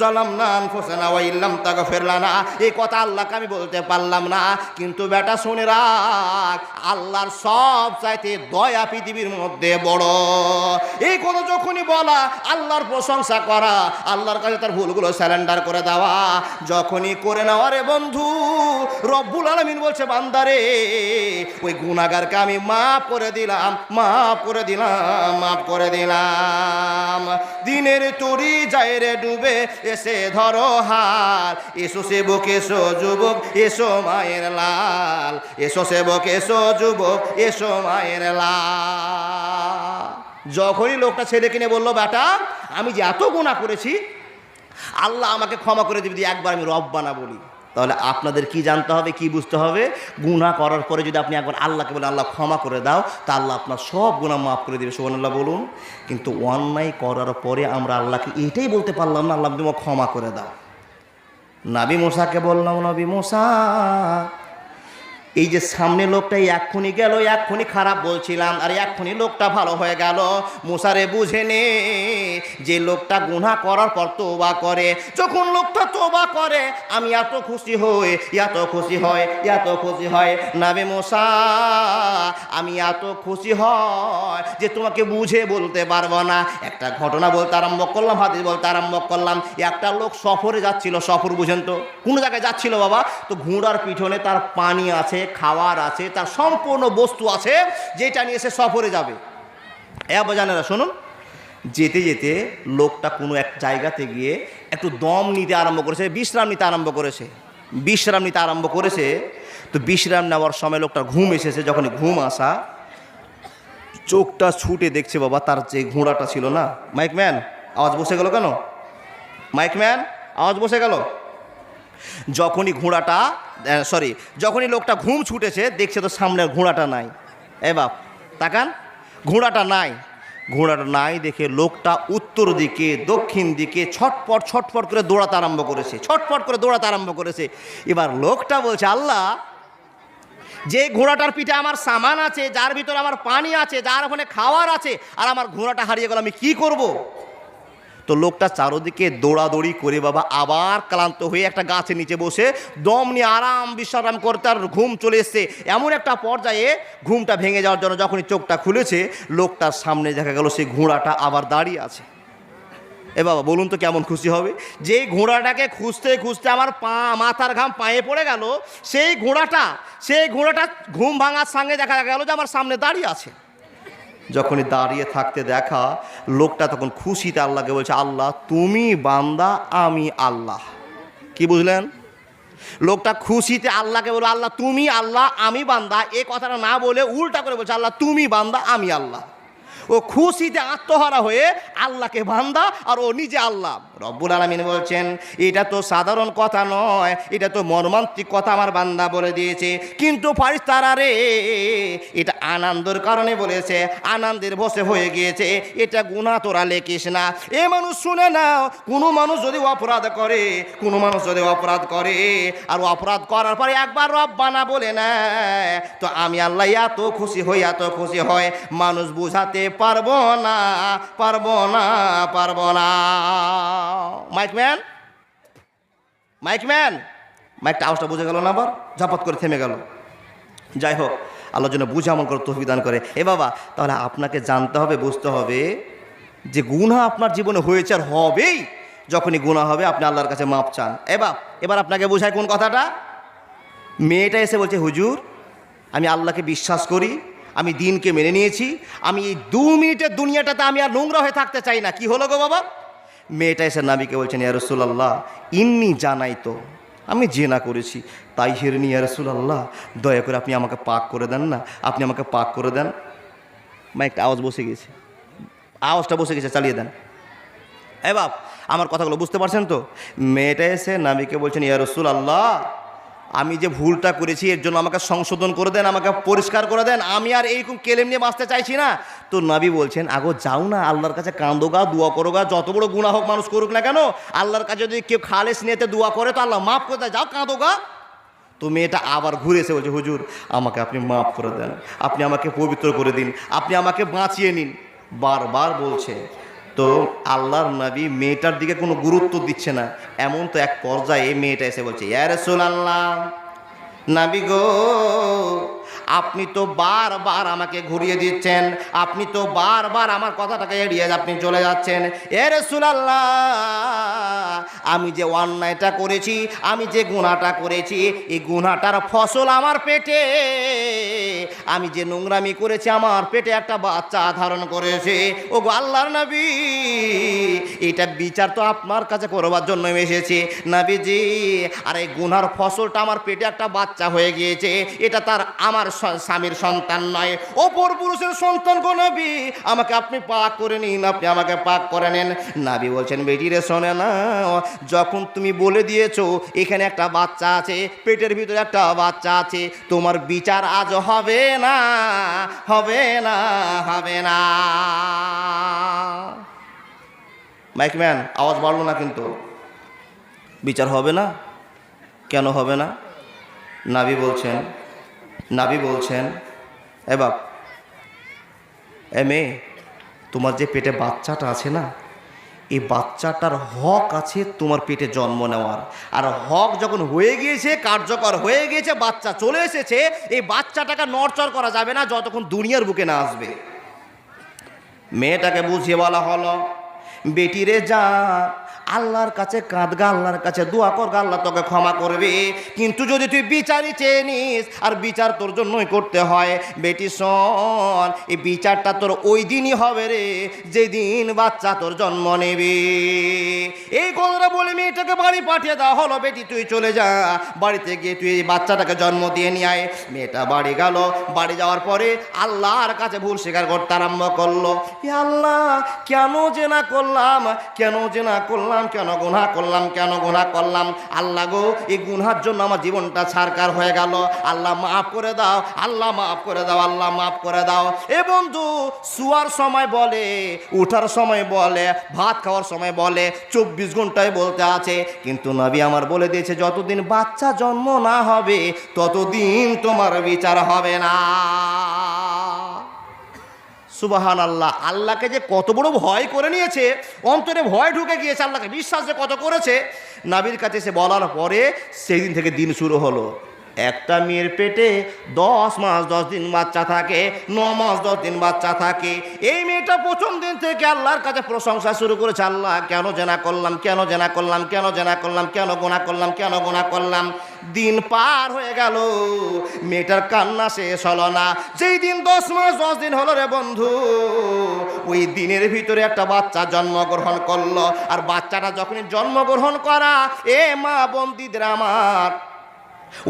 যালামনা আনফুসানা ওয়া ইল্লাম তাগফির লানা, এই কথা আল্লাহকে আমি বলতে পারলাম না। কিন্তু বেটা শুনে রাখ, আল্লাহর সব চাইতে দয়া পৃথিবীর মধ্যে বড়। এই কথা যখনই বলা, আল্লাহর প্রশংসা করা, আল্লাহর কাছে তার ভুলগুলো স্যালেন্ডার করে দেওয়া, যখনই করে নেওয়া রে বন্ধু, রব্বুল আলামিন বলছে বান্দারে ওই গুনাহগারকে আমি মাফ করে দিলাম, মাফ করে দিলাম, মাফ করে দিলাম। দিনের তরি যায় রে ডুবে, এসে ধরো হাল, এসো সেবক এসো যুবক এসো মায়ের লাল, এসো সেবক এসো যুবক এসো মায়ের লাল। যখনই লোকটা ছেলে কিনে বললো বেটা আমি যে এত গুনাহ করেছি আল্লাহ আমাকে ক্ষমা করে দিবি একবার আমি রব্বানা বলি, তাহলে আপনাদের কি জানতে হবে, কি বুঝতে হবে? গুনাহ করার পরে যদি আপনি একবার আল্লাহকে বলেন আল্লাহ ক্ষমা করে দাও, তা আল্লাহ আপনার সব গুনাহ মাফ করে দেবে। সুবহানাল্লাহ বলুন। কিন্তু অন্যায় করার পরে আমরা আল্লাহকে এটাই বলতে পারলাম না আল্লাহ তুমি ক্ষমা করে দাও। নবী মুসাকে বললাম নবী মুসা এই যে সামনে লোকটা এক্ষুনি গেল, এক্ষুনি খারাপ বলছিলাম আর এক্ষুনি লোকটা ভালো হয়ে গেল, মুসারে বুঝে নে যে লোকটা গুনাহ করার পর তওবা করে, যখন লোকটা তওবা করে আমি এত খুশি হই, এত খুশি হয়, এত খুশি হয় নবী মুসা, আমি এত খুশি হয় যে তোমাকে বুঝে বলতে পারবো না। একটা ঘটনা বলতে আরম্ভ করলাম, হাদিস বলতে আরম্ভ করলাম। একটা লোক সফরে যাচ্ছিল, সফর বুঝেন তো, কোনো জায়গায় যাচ্ছিল বাবা, তো ঘোড়ার পিছনে তার পানি আছে, খাবার আছে, তার সম্পূর্ণ বস্তু আছে যেটা নিয়ে সে সফরে যাবে। জানেরা শুনুন, যেতে যেতে লোকটা কোনো এক জায়গাতে গিয়ে একটু দম নিতে আরম্ভ করেছে, বিশ্রাম নিতে আরম্ভ করেছে, বিশ্রাম নিতে আরম্ভ করেছে। তো বিশ্রাম নেওয়ার সময় লোকটার ঘুম এসেছে, যখনই ঘুম আসা চোখটা ছুটে দেখছে বাবা তার যে ঘোড়াটা ছিল না, মাইকম্যান আওয়াজ বসে গেল কেন, মাইকম্যান আওয়াজ বসে গেল, যখনই ঘোড়াটা যখনই লোকটা ঘুম ছুটেছে দেখছে তো সামনের ঘোড়াটা নাই। এ বাপ তাকান, ঘোড়াটা নাই, ঘোড়াটা নাই দেখে লোকটা উত্তর দিকে দক্ষিণ দিকে ছটপট ছটপট করে দৌড়াতে আরম্ভ করেছে, ছটপট করে দৌড়াতে আরম্ভ করেছে। এবার লোকটা বলছে আল্লাহ যে ঘোড়াটার পিঠে আমার সামান আছে, যার ভিতরে আমার পানি আছে, যার ওখানে খাওয়ার আছে, আর আমার ঘোড়াটা হারিয়ে গেল, আমি কি করব? তো লোকটা চারোদিকে দৌড়াদৌড়ি করে বাবা আবার ক্লান্ত হয়ে একটা গাছের নিচে বসে দম নিয়ে আরাম বিশ্রাম করতে, আর ঘুম চলে এসছে। এমন একটা পর্যায়ে ঘুমটা ভেঙে যাওয়ার জন্য যখনই চোখটা খুলেছে লোকটার সামনে দেখা গেল সেই ঘোড়াটা আবার দাঁড়িয়ে আছে। এ বাবা বলুন তো কেমন খুশি হবে? যেই ঘোড়াটাকে খুঁজতে খুঁজতে আমার মাথার ঘাম পায়ে পড়ে গেল, সেই ঘোড়াটা ঘুম ভাঙার সঙ্গে দেখা গেল যে আমার সামনে দাঁড়িয়ে আছে। যখনই দাঁড়িয়ে থাকতে দেখা, লোকটা তখন খুশিতে আল্লাহকে বলছে, আল্লাহ তুমি বান্দা আমি আল্লাহ। কি বুঝলেন? লোকটা খুশিতে আল্লাহকে বলল, আল্লাহ তুমি আল্লাহ আমি বান্দা। এই কথাটা না বলে উল্টা করে বলছে, আল্লাহ তুমি বান্দা আমি আল্লাহ। ও খুশিতে আত্মহারা হয়ে আল্লাহকে বান্দা আর ও নিজে আল্লাহ। রব্বুল আলামিন বলছেন, এটা তো সাধারণ কথা নয়, এটা তো মর্মান্তিক কথা আমার বান্দা বলে দিয়েছে। কিন্তু ফারিস্তারা রে, এটা আনন্দের কারণে বলেছে, আনন্দের বসে হয়ে গিয়েছে, এটা গুনাহ তোরা লেখিস না। এ মানুষ শুনে নাও, কোনো মানুষ যদি অপরাধ করে আর অপরাধ করার পরে একবার রব্বানা বলে না, তো আমি আল্লাহ এত খুশি হয় মানুষ বুঝাতে পারবো না। মাইকটা আওয়াজটা বুঝে গেল না? আবার ঝাপাত করে থেমে গেল। যাই হোক, আল্লাহর জন্য বুঝে আমল করে তৌফিক দান করে। এ বাবা, তাহলে আপনাকে জানতে হবে, বুঝতে হবে যে গুনাহ আপনার জীবনে হয়েছে আর হবেই। যখনই গুনাহ হবে আপনি আল্লাহর কাছে মাপ চান। এবার আপনাকে বোঝায় কোন কথাটা? মেয়েটা এসে বলছে, হুজুর আমি আল্লাহকে বিশ্বাস করি, আমি দিনকে মেনে নিয়েছি, আমি এই 2 মিনিটের দুনিয়াটাতে আমি আর নোংরা হয়ে থাকতে চাই না। কি হলো গো বাবা? মেয়েটা এসে নবীকে বলছেন, ইয়া রাসূলুল্লাহ ইন্নী জানাই তো, আমি জেনা করেছি, তাই হিরনি ইয়া রাসূলুল্লাহ, দয়া করে আপনি আমাকে পাক করে দেন না, আপনি আমাকে পাক করে দেন। একটা আওয়াজটা বসে গেছে, চালিয়ে দেন। বাপ, আমার কথাগুলো বুঝতে পারছেন তো? মেয়েটা এসে নবীকে বলছেন, ইয়া রাসূলুল্লাহ আমি যে ভুলটা করেছি এর জন্য আমাকে সংশোধন করে দেন, আমাকে পরিষ্কার করে দেন, আমি আর এইরকম কেলেম নিয়ে বাঁচতে চাইছি না। তো নবী বলছেন, আগো যাও না, আল্লাহর কাছে কাঁদোগা, দোয়া করোগা, যত বড় গুনাহ হোক মানুষ করুক না কেন, আল্লাহর কাছে যদি কেউ খালেস নিয়েতে দোয়া করে তো আল্লাহ মাফ করে দেয়, যাও কাঁদোগা। তো মেয়েটা আবার ঘুরে এসে বলছে, হুজুর আমাকে আপনি মাফ করে দেন, আপনি আমাকে পবিত্র করে দিন, আপনি আমাকে বাঁচিয়ে নিন, বারবার বলছে। তো আল্লাহর নবী মেয়েটার দিকে কোনো গুরুত্ব দিচ্ছে না। এমন তো এক পর্যায়ে মেয়েটা এসে বলছে, ইয়া রাসূলুল্লাহ নবী গো, আপনি তো বারবার আমাকে ঘুরিয়ে দিচ্ছেন, আপনি তো বারবার আমার কথাটাকে এড়িয়ে আপনি চলে যাচ্ছেন। ইয়া রাসূলুল্লাহ আমি যে অন্যায়টা করেছি, আমি যে গুনাহটা করেছি, এই গুনাহটার ফসল আমার পেটে। আমি যে নোংরামি করেছি, আমার পেটে একটা বাচ্চা ধারণ করেছে। ও গো আল্লাহর নবী, এটা বিচার তো আপনার কাছে করবার জন্য এসেছি নবীজি। আর এই গুনার ফসলটা আমার পেটে একটা বাচ্চা হয়ে গিয়েছে, এটা তার আমার স্বামীর সন্তান নয়, অপর পুরুষের সন্তান গো নবী, আমাকে আপনি পাক করে নিন, আপনি আমাকে পাক করে নেন। নবী বলছেন, বেটি রে শোনে না, যখন তুমি বলে দিয়েছো এখানে একটা বাচ্চা আছে, পেটের ভিতরে একটা বাচ্চা আছে, তোমার বিচার আজ হবে না। মাইকম্যান আওয়াজ বাড়লো না, কিন্তু বিচার হবে না। কেন হবে না? নবী বলছেন এ বাপ, এ মেয়ে, তোমার যে পেটে বাচ্চাটা আছে না, এই বাচ্চাটার হক আছে তোমার পেটে জন্ম নেওয়ার। আর হক যখন হয়ে গিয়েছে, কার্যকর হয়ে গিয়েছে, বাচ্চা চলে এসেছে, এই বাচ্চাটাকে নড়চড় করা যাবে না যতক্ষণ দুনিয়ার বুকে না আসবে। মেয়েটাকে বুঝিয়ে বলা হলো, বেটিরে যা আল্লাহর কাছে কাঁদগা, আল্লাহর কাছে দোয়া করগা, আল্লাহ তোকে ক্ষমা করবে। কিন্তু যদি তুই বিচারই চেয়ে নিস, আর বিচার তোর জন্যই করতে হয়, বেটি শোন, এই বিচারটা তোর ওই দিনই হবে রে যেদিন বাচ্চা তোর জন্ম নেবে। এই কথাটা বলে মেয়েটাকে বাড়ি পাঠিয়ে দেওয়া হলো, বেটি তুই চলে যা, বাড়িতে গিয়ে তুই এই বাচ্চাটাকে জন্ম দিয়ে নিয়ে আয়। মেয়েটা বাড়ি গেল, বাড়ি যাওয়ার পরে আল্লাহর কাছে ভুল স্বীকার করতে আরম্ভ করলো। আল্লাহ কেন জেনা করলাম, কেন গুনাহ করলাম, আল্লাহ গো এই গুনার জন্য আমার জীবনটা ছারকার হয়ে গেল, আল্লাহ মাফ করে দাও, আল্লাহ মাফ করে দাও। এ বন্ধু শুয়ার সময় বলে, উঠার সময় বলে, ভাত খাওয়ার সময় বলে, 24 ঘন্টায় বলতে আছে। কিন্তু নবী আমার বলে দিয়েছে, যতদিন বাচ্চা জন্ম না হবে ততদিন তোমার বিচার হবে না। সুবহান আল্লাহ। আল্লাহকে যে কত বড় ভয় করে নিয়েছে, অন্তরে ভয় ঢুকে গিয়েছে, আল্লাহকে বিশ্বাস যে কত করেছে। নবীর কাছে সে বলার পরে সেই দিন থেকে দিন শুরু হলো। একটা মেয়ের পেটে 10 মাস 10 দিন বাচ্চা থাকে, 9 মাস 10 দিন বাচ্চা থাকে। এই মেয়েটা প্রথম দিন থেকে আল্লাহর কাছে প্রশংসা শুরু করেছে, আল্লাহ কেন জেনা করলাম, কেন জেনা করলাম, কেন জেনা করলাম, কেন গুনাহ করলাম, কেন গুনাহ করলাম। দিন পার হয়ে গেল, মেয়েটার কান্না শেষ হলো না। যেই দিন 10 মাস 10 দিন হলো রে বন্ধু, ওই দিনের ভিতরে একটা বাচ্চা জন্মগ্রহণ করলো। আর বাচ্চাটা যখনই জন্মগ্রহণ করা, এ মা বন্দিদের আমার,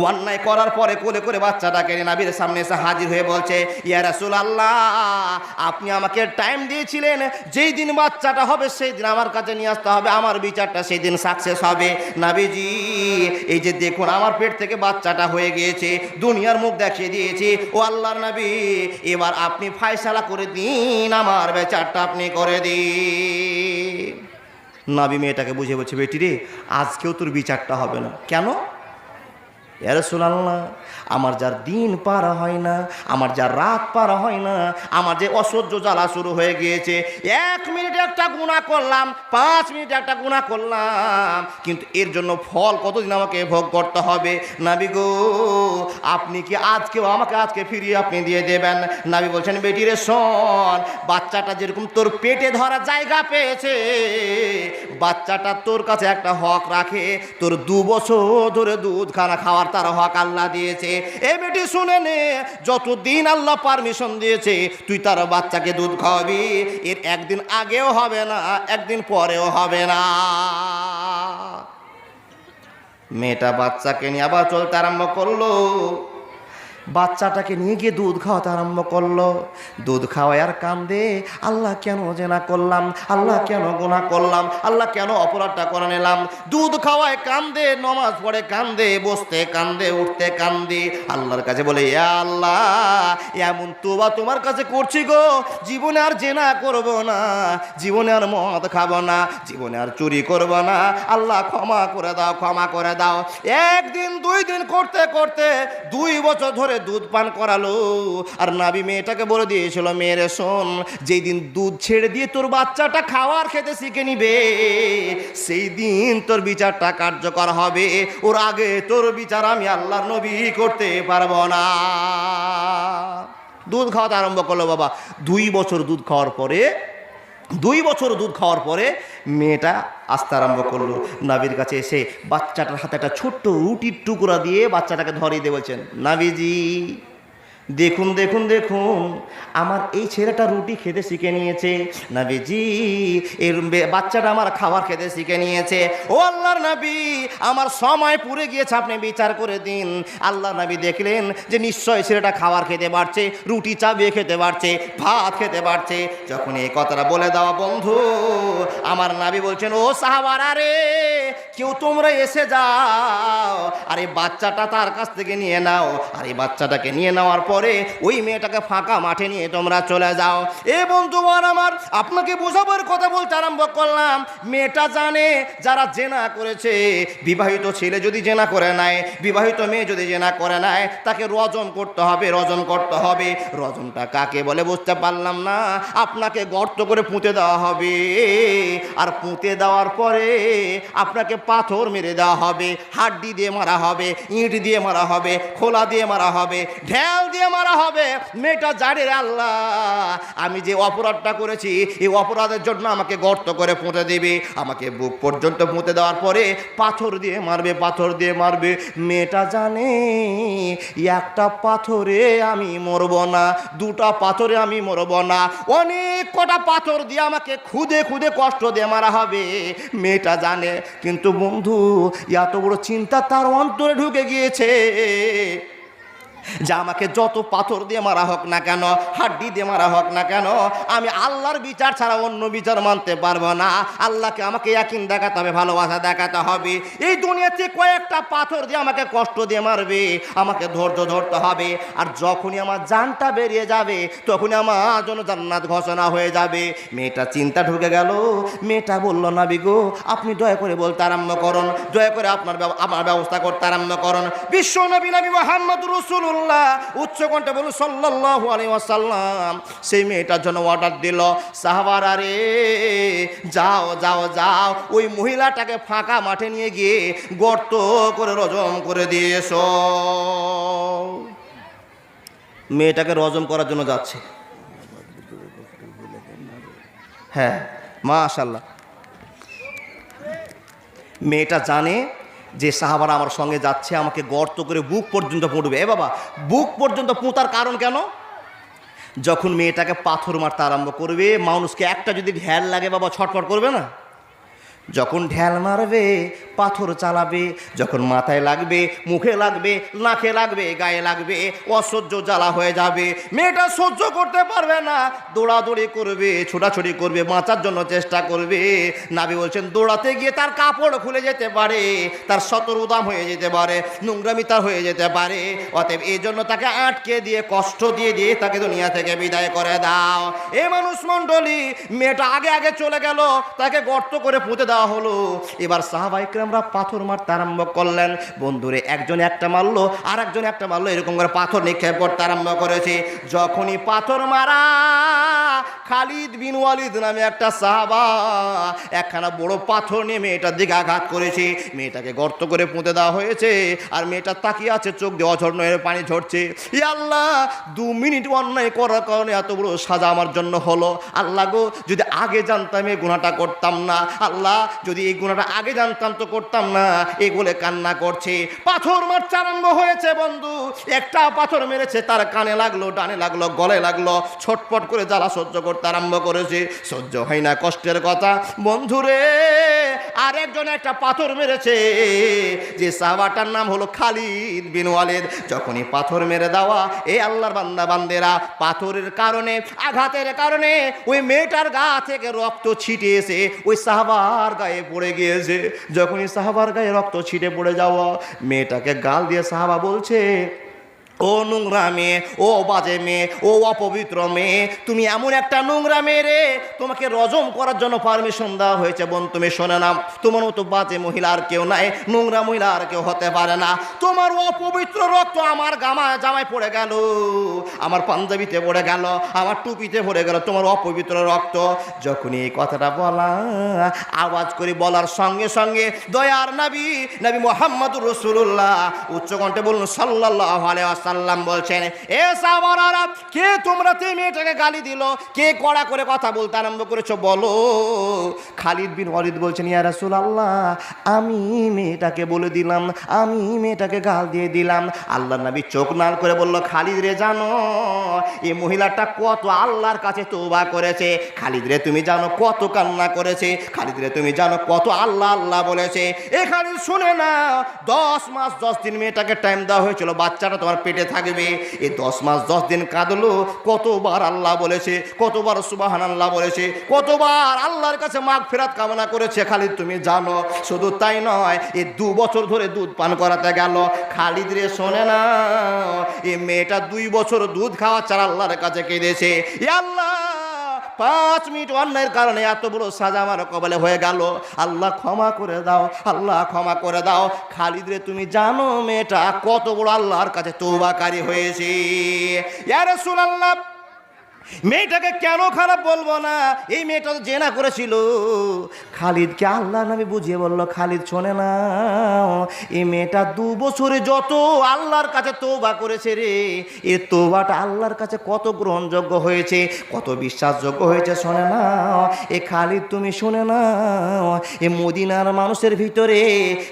অন্যায় করার পরে কোলে করে বাচ্চাটাকে নবীর সামনে এসে হাজির হয়ে বলছে, ইয়া রাসূলুল্লাহ, আপনি আমাকে টাইম দিয়েছিলেন, যেই দিন বাচ্চাটা হবে সেই দিন আমার কাছে নিয়ে আসতে হবে, আমার বিচারটা সেই দিন সাকসেস হবে। নবীজি, এই যে দেখুন আমার পেট থেকে বাচ্চাটা হয়ে গিয়েছে, দুনিয়ার মুখ দেখিয়ে দিয়েছি। ও আল্লাহর নবী, এবার আপনি ফায়সালা করে দিন, আমার বিচারটা আপনি করে দিন। নবী মেয়েটাকে বুঝে বলছে, বেটি রে, আজকেও তোর বিচারটা হবে না। কেন? ইয়া রাসূলুল্লাহ, আমার যার দিন পারা হয় না, আমার যার রাত পারা হয় না, আমার যে অসহ্য জ্বালা শুরু হয়ে গিয়েছে। 1 মিনিটে একটা গুনাহ করলাম, 5 মিনিটে একটা গুনাহ করলাম, কিন্তু এর জন্য ফল কতদিন আমাকে ভোগ করতে হবে। নবী গো, আপনি কি আজকেও আমাকে আজকে ফিরিয়ে আপনি দিয়ে দেবেন? নবী বলছেন, বেটি রে শোন, বাচ্চাটা যেরকম তোর পেটে ধরা জায়গা পেয়েছে, বাচ্চাটা তোর কাছে একটা হক রাখে, তোর 2 বছর ধরে দুধ খাওয়ার তার হক আল্লাহ দিয়েছে। এ বেটি শুনে নে, যতদিন আল্লাহ পারমিশন দিয়েছে তুই তার বাচ্চাকে দুধ খাওয়াবি, এর একদিন আগেও হবে না, একদিন পরেও হবে না। মেয়েটা বাচ্চাকে নিয়ে আবার চলতে আরম্ভ করলো। বাচ্চাটাকে নিয়ে গিয়ে দুধ খাওয়াতে আরম্ভ করলো। দুধ খাওয়ায় আর কান্দে, আল্লাহ কেন জেনা করলাম, আল্লাহ কেন গুনাহ করলাম, আল্লাহ কেন অপরাধটা করে নিলাম। দুধ খাওয়ায় কান্দে, নামাজ পড়ে কান্দে, বসতে কান্দে, উঠতে কান্দে, আল্লাহর কাছে বলে, ইয়া আল্লাহ, এমন তোবা তোমার কাছে করছি গো, জীবনে আর জেনা করব না, জীবনে আর মদ খাবো না, জীবনে আর চুরি করব না, আল্লাহ ক্ষমা করে দাও, ক্ষমা করে দাও। 1 দিন 2 দিন করতে করতে 2 বছর ধরে দুধ পান করালো। আর নবী মেয়েটাকে বলে দিয়েছিল, মেয়েরে শোন, যেই দিন দুধ ছেড়ে দিয়ে তোর বাচ্চাটা খাওয়ার খেতে শিখে নিবে, সেই দিন তোর বিচারটা কার্যকর হবে, ওর আগে তোর বিচার আমি আল্লাহর নবী করতে পারবো না। দুধ খাওয়াতে আরম্ভ করলো বাবা। 2 বছর দুধ খাওয়ার পরে, 2 বছর দুধ খাওয়ার পরে মেয়েটা আসতে আরম্ভ করলো। নবীর কাছে এসে বাচ্চাটার হাতে একটা ছোট্ট রুটির টুকরা দিয়ে বাচ্চাটাকে ধরিয়ে দিয়ে বলছেন, নবীজি দেখুন দেখুন দেখুন, আমার এই ছেলেটা রুটি খেতে শিখে নিয়েছে, নবীজি এর বাচ্চাটা আমার খাবার খেতে শিখে নিয়েছে। ও আল্লাহর নবী, আমার সময় পুরে গিয়েছে, আপনি বিচার করে দিন। আল্লাহর নবী দেখলেন যে নিশ্চয় ছেলেটা খাবার খেতে পারছে, রুটি চাবিয়ে খেতে পারছে, ভাত খেতে পারছে। যখন এই কথাটা বলে দেওয়া বন্ধু, আমার নবী বলছেন, ও সাহাবারা রে, কেউ তোমরা এসে যাও, আর এই বাচ্চাটা তার কাছ থেকে নিয়ে নাও। আর এই বাচ্চাটাকে নিয়ে নেওয়ার পরে ওই মেয়েটাকে ফাঁকা মাঠে নিয়ে তোমরা চলে যাও। এ বন্ধু আমার, আপনাকে বোঝাবার কথা বলতে আরম্ভ করলাম। মেয়েটা জানে যারা জেনা করেছে, বিবাহিত ছেলে যদি জেনা করে নেয়, বিবাহিত মেয়ে যদি জেনা করে নেয়, তাকে রজন করতে হবে, রজন করতে হবে। রজনটা কাকে বলে বুঝতে পারলাম না। আপনাকে গর্ত করে পুঁতে দেওয়া হবে, আর পুঁতে দেওয়ার পরে আপনাকে পাথর মেরে দেওয়া হবে, হাড্ডি দিয়ে মারা হবে, ইট দিয়ে মারা হবে, খোলা দিয়ে মারা হবে, ঢেল দিয়ে মারা হবে। মেয়েটা জানে আল্লাহ, আমি যে অপরাধটা করেছি, এই অপরাধের জন্য আমাকে গর্ত করে পুঁতে দেবে, আমাকে বুক পর্যন্ত পুঁতে দেওয়ার পরে পাথর দিয়ে মারবে, পাথর দিয়ে মারবে। মেয়েটা জানে একটা পাথরে আমি মরব না, 2টা পাথরে আমি মরব না, অনেক কটা পাথর দিয়ে আমাকে খুদে খুদে কষ্ট দিয়ে মারা হবে। মেয়েটা জানে, কিন্তু বন্ধু এত বড় চিন্তা তার অন্তরে ঢুকে গিয়েছে যে আমাকে যত পাথর দিয়ে মারা হোক না কেন, হাড্ডি দিয়ে মারা হোক না কেন, আমি আল্লাহর বিচার ছাড়া অন্য বিচার মানতে পারবো না। আল্লাহকে আমাকে ইয়াকিন দেখাতে হবে, ভালোবাসা দেখাতে হবে। এই দুনিয়াতে কয়েকটা পাথর দিয়ে আমাকে কষ্ট দিয়ে মারবে, আমাকে ধৈর্য ধরতে হবে। আর যখনই আমার জানটা বেরিয়ে যাবে, তখনই আমার জন্য জান্নাত ঘোষণা হয়ে যাবে। মেয়েটা চিন্তা ঢুকে গেল। মেয়েটা বলল, নবী গো, আপনি দয়া করে বলতে আরম্ভ করুন, দয়া করে আমার ব্যবস্থা করতে আরম্ভ করুন। বিশ্ব নবী মুহাম্মদ রাসূলুল্লাহ রাসূলুল্লাহ উচ্চ কণ্ঠে বলুন সাল্লাল্লাহু আলাইহি ওয়াসাল্লাম সেই মেয়েটার জন্য অর্ডার দিল, সাহাবারা রে যাও যাও যাও ওই মহিলাটাকে ফাঁকা মাঠে নিয়ে গিয়ে গর্ত করে রজম করে দিয়ে এসো। মেয়েটাকে রজম করার জন্য যাচ্ছে। হ্যাঁ মাশাআল্লাহ, মেয়েটা জানে যে সাহাবারা আমার সঙ্গে যাচ্ছে, আমাকে গর্ত করে বুক পর্যন্ত পুঁতবে। এ বাবা, বুক পর্যন্ত পুঁতার কারণ কেন? যখন মেয়েটাকে পাথর মারতে আরম্ভ করবে, মানুষকে একটা যদি ঢ্যাল লাগে বাবা ছটফট করবে না? যখন ঢ্যাল মারবে, পাথর চালাবে, যখন মাথায় লাগবে, মুখে লাগবে, নাকে লাগবে, গায়ে লাগবে, অসহ্য জ্বালা হয়ে যাবে। মেয়েটা সহ্য করতে পারবে না, দৌড়াদৌড়ি করবে, ছোটাছুটি করবে, বাঁচার জন্য চেষ্টা করবে। নবী বলছেন দৌড়াতে গিয়ে তার কাপড় খুলে যেতে পারে, তার শতরুদাম হয়ে যেতে পারে, নোংরামি তার হয়ে যেতে পারে। অতএব এই জন্য তাকে আটকে দিয়ে, কষ্ট দিয়ে দিয়ে তাকে দুনিয়া থেকে বিদায় করে দাও। এ মানুষ মণ্ডলী, মেয়েটা আগে আগে চলে গেল, তাকে গর্ত করে পুঁতে দেওয়া হলো। এবার সাহাবা ইকরামরা পাথর মারতে আরম্ভ করলেন। বন্ধুরে, একজন একটা মারলো, আর একজন একটা মারলো, এরকম করে পাথর নিক্ষেপ করতে আরম্ভ করেছে। যখনই পাথর মারা, খালিদ বিন ওয়ালিদ নামে একটা সাহাবা একখানা বড় পাথর নিয়ে মেয়েটার দিকে আঘাত করেছে। মেয়েটাকে গর্ত করে পুঁতে দেওয়া হয়েছে, আর মেয়েটা তাকিয়ে আছে, চোখ দিয়ে অঝর্ণ পানি ঝরছে। ই আল্লাহ, 2 মিনিট অন্যায় করার কারণে এত বড় সাজা আমার জন্য হলো। আল্লাহ গো, যদি আগে জানতাম এই গুনাহটা করতাম না। আল্লাহ, যদি এই গুনাহটা আগে জানতাম তো করতাম না। এগুলো কান্না করছে, পাথর মারতে আরম্ভ হয়েছে। বন্ধু, একটা পাথর মেরেছে, তার কানে লাগলো, ডানে লাগলো, গলে লাগলো, ছটপট করে জ্বালা সহ্য করতে আরম্ভ করেছে। সহ্য হয় না, কষ্টের কথা। বন্ধুরে, আরেকজন একটা পাথর মেরেছে, যে সাহাবাটার নাম হলো খালিদ বিন ওয়ালিদ। যখনই পাথর মেরে দেওয়া, এ আল্লাহর বান্দা বান্দেরা, পাথরের কারণে, আঘাতের কারণে ওই মেয়েটার গা থেকে রক্ত ছিটে এসে ওই সাহাবার গায়ে পড়ে গিয়েছে। যখনই সাহাবার গায়ে রক্ত ছিটে পড়ে যাওয়া, মেয়েটাকে গাল দিয়ে সাহাবা বলছে, ও নোংরা মেয়ে, ও বাজে মেয়ে, ও অপবিত্র মেয়ে, তুমি এমন একটা নোংরা মেয়ে রে, তোমাকে রজম করার জন্য পারমিশন দেওয়া হয়েছে। বোন, তুমি শোনে নাও, তোমার মতো বাজে মহিলা আর কেউ নাই, নোংরা মহিলা আর কেউ হতে পারে না। তোমার অপবিত্র রক্ত আমার জামায় পড়ে গেল, আমার পাঞ্জাবিতে পড়ে গেল, আমার টুপিতে পড়ে গেল, তোমার অপবিত্র রক্ত। যখনই এই কথাটা বলা, আওয়াজ করে বলার সঙ্গে সঙ্গে দয়ার নবী মুহাম্মদুর রাসূলুল্লাহ উচ্চকণ্ঠে বলুন সাল্লাল্লাহু আলাইহি ওয়াসাল্লাম বলছেন, এ সাহাবারা, কে তোমরা তে মেয়েটাকে গালি দিল? কে কড়া করে কথা বলতে আরম্ভ করেছো বলো? খালিদ বিন ওয়ালিদ বলছেন, ইয়া রাসূলুল্লাহ, আমি মেয়েটাকে বলে দিলাম, আমি মেয়েটাকে গাল দিয়ে দিলাম। আল্লাহর নবী চোখ নাল করে বলল, খালিদ রে, জানো এই মহিলাটা কত আল্লাহর কাছে তওবা করেছে? খালিদ রে, তুমি জানো কত কান্না করেছে? খালিদ রে, তুমি জানো কত আল্লাহ আল্লাহ বলেছে? এ খালিদ, শুনে না, 10 মাস 10 দিন মেয়েটাকে টাইম দেওয়া হয়েছিল, বাচ্চাটা তোমার পেটে থাকবে। এই 10 মাস 10 দিন কাঁদলো, কতবার আল্লাহ বলেছে, কতবার সুবহানাল্লাহ বলেছে, কতবার আল্লাহর কাছে মাগফিরাত কামনা করেছে। খালিদ, তুমি জানো? শুধু তাই নয়, এই 2 বছর ধরে দুধ পান করাতে গেল। খালিদ রে, শোনে না, এই মেয়েটা 2 বছর দুধ খাওয়া ছাড়া আল্লাহর কাছে কেঁদেছে, ইয়া আল্লাহ, 5 মিনিট অন্যায়ের কারণে এত বড় সাজা আমার কপালে হয়ে গেল, আল্লাহ ক্ষমা করে দাও, আল্লাহ ক্ষমা করে দাও। খালিদ রে, তুমি জানো মেয়েটা কত বড় আল্লাহর কাছে তওবাকারী হয়েছে? ইয়া রাসূলুল্লাহ, মেয়েটাকে কেন খারাপ বলবো না? এই মেয়েটা তো জেনা করেছিল। খালিদকে আল্লাহ নবী বুঝিয়ে বলল, খালিদ শোনে না, এই মেয়েটা 2 বছরে যত আল্লাহর কাছে তওবা করেছে রে, এই তওবাটা আল্লাহর কাছে কত গ্রহণযোগ্য হয়েছে, কত বিশ্বাসযোগ্য হয়েছে। শোনে না এ খালিদ, তুমি শুনে না, এই মদিনার মানুষের ভিতরে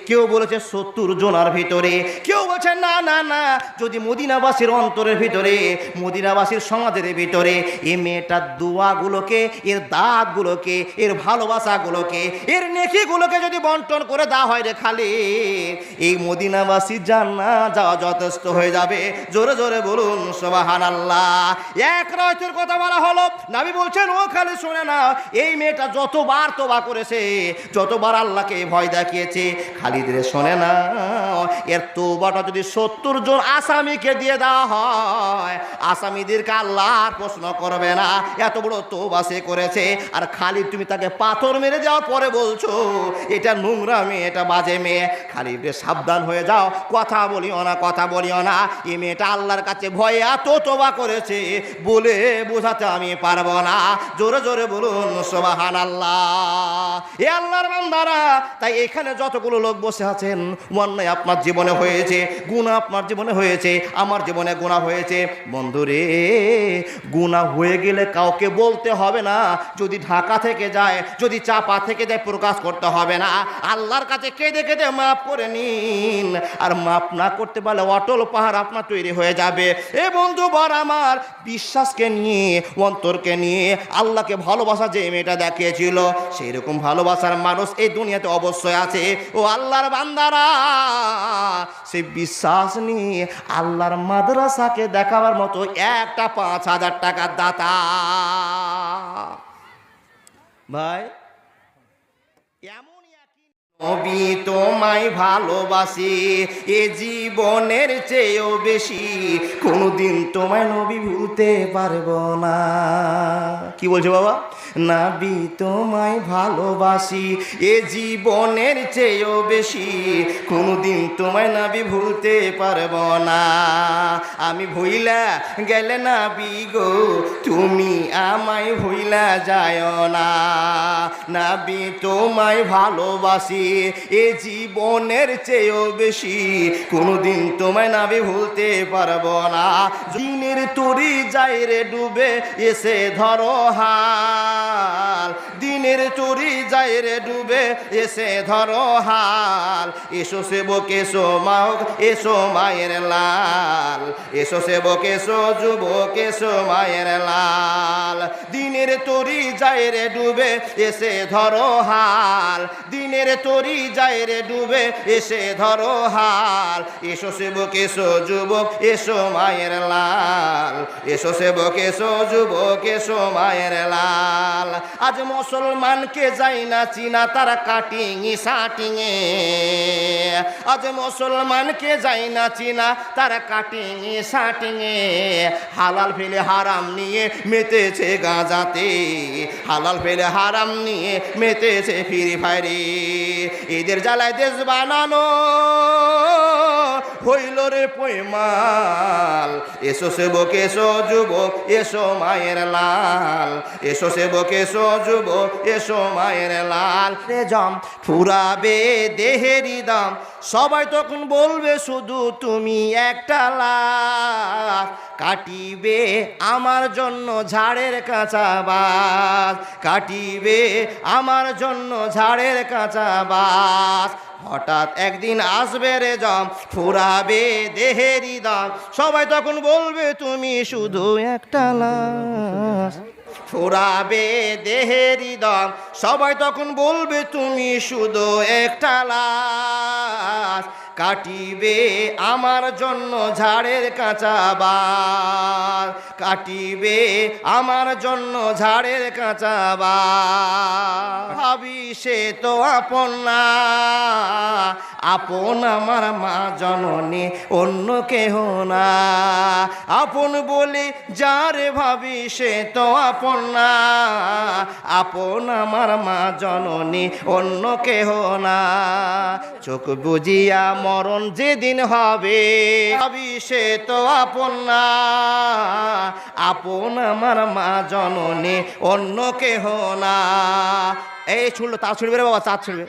কেউ বলেছে 70 জনার ভিতরে, কেউ বলছে না না না, যদি মদিনাবাসীর অন্তরের ভিতরে, মদিনাবাসীর সমাজের ভিতরে এই মেয়েটার দোয়াগুলোকে, এর দাঁতগুলোকে, এর ভালোবাসাগুলোকে, এর নেকিগুলোকে যদি বন্টন করে দেওয়া হয় রে খালিদ, এই মদিনাবাসী জান্নাত যাওয়া যথেষ্ট হয়ে যাবে। জোরে জোরে বলুন সুবহানাল্লাহ। এক রাতের কথা বলা হলো, নবী বলছেন, ও খালিদ শুনে না, এই মেয়েটা যতবার তওবা করেছে, যতবার আল্লাহকে ভয় দেখিয়েছে, খালিদ রে শোনে না, এর তওবাটা যদি 70 জন আসামিকে দিয়ে দেওয়া হয়, আসামিদেরকে আল্লাহ আর প্রশ্ন করবে না এত বড় তওবা সে করেছে। আর খালি তুমি তাকে পাথর মেরে যাওয়ার পরে বলছো এটা নোংরা মেয়ে, এটা বাজে মেয়ে। খালি সাবধান হয়ে যাও, কথা বলিও না, কথা বলিও না। এই মেয়েটা আল্লাহর কাছে ভয়ে এত তওবা করেছে বলে বোঝাতে আমি পারবো না। জোরে জোরে বলুন সুবহানাল্লাহ। এ আল্লাহর বান্দারা, তাই এখানে যতগুলো লোক বসে আছেন, অন্যায় আপনার জীবনে হয়েছে, গুনাহ আপনার জীবনে হয়েছে, আমার জীবনে গুনাহ হয়েছে। বন্ধুরে, গুনাহ হয়ে গেলে কাউকে বলতে হবে না। যদি ঢাকা থেকে যায়, যদি চাপা থেকে যায়, প্রকাশ করতে হবে না। আল্লাহর কাছে কেঁদে কেঁদে মাফ করে নিন। আর মাফ না করতে পারলে অটল পাহাড় আপনার তৈরি হয়ে যাবে। এ বন্ধু বর আমার, বিশ্বাসকে নিয়ে, অন্তরকে নিয়ে আল্লাহকে ভালোবাসা যে মেয়েটা দেখিয়েছিল, সেই রকম ভালোবাসার মানুষ এই দুনিয়াতে অবশ্যই আছে। ও আল্লাহর বান্দারা, সেই বিশ্বাস নিয়ে আল্লাহর মাদ্রাসাকে দেখাবার মতো একটা 5,000 টাকার দাতা ভাই, এমনই নবী তোমায় ভালোবাসি এ জীবনের চেয়েও বেশি, কোনোদিন তোমায় নবী ভুলতে পারবো না। কি বলছো বাবা? নবী তোমায় ভালোবাসি এ জীবনের চেয়েও বেশি, কোনোদিন তোমায় নবী ভুলতে পারবো না। আমি ভুইলা গেলে নবী গো, তুমি আমায় ভুইলা যায় না। নবী তোমায় ভালোবাসি এ জীবনের চেয়েও বেশি, কোনোদিন তোমায় নবী ভুলতে পারবো না। দিনের তরি যায় রে ডুবে, এসে ধরো হাল। দিনের তরি যায় রে ডুবে, এসে ধরো হাল। এসো সেবক এসো মাওক, এসো মায়ের লাল। এসো সেবক এসো যুবক, এসো মায়ের লাল। দিনের তরি যায় রে ডুবে, এসে ধরো হাল। দিনের তরি যায় রে ডুবে, এসে ধরো হাল। এসো সেবক এসো যুবক, এসো মায়ের লাল। এসো সেবক এসো যুবক, এসো মায়ের লাল। আজ মুসলমানকে যাই না চিনা তার কাটিং শাটিং এ। আজ মুসলমানকে যাই না চিনা তার কাটিং শাটিং এ। হালাল ফেলে হারাম নিয়ে মেতেছে গাঁজাতে, হালাল ফেলে হারাম নিয়ে মেতেছে ফ্রি ফায়ারে। এদের জ্বালায় দেশ বানানো হইল রে পয়মাল। এসো সেবক এসো যুবক, এসো মায়ের লাল। এসো সেবক এসো যুবক, এসো মায়ের লাল। রে জম ফুরাবে দেহেরি দাম, সবাই তখন বলবে শুধু তুমি একটা লাশ। কাটিবে আমার জন্য ঝাড়ের কাঁচা বাস, কাটিবে আমার জন্য ঝাড়ের কাঁচা বাস। হঠাৎ একদিন আসবে রে জম ফুরাবে দেহেরি দাম, সবাই তখন বলবে তুমি শুধু একটা লাশ। ফুরাবে দেহেরি দাম, সবাই তখন বলবে তুমি শুধু একটা লাশ। কাটিবে আমার জন্য ঝাড়ের কাঁচা বাস, কাটিবে আমার জন্য ঝাড়ের কাঁচা বাস। ভাবি সে তো আপন না, আপন আমার মা জননী, অন্য কেহ না। আপন বলে যারে ভাবি সে তো আপন না, আপন আমার মা জননী, অন্য কেহ না। চোখ বুজিয়া মরণ যেদিন হবে, ভাবি সে তো আপন না, আপন আমার মা জননী, অন্য কেহ না। এই ছুড়লো, তা ছুড়বে রে বাবা, চাঁদ ছুড়বে।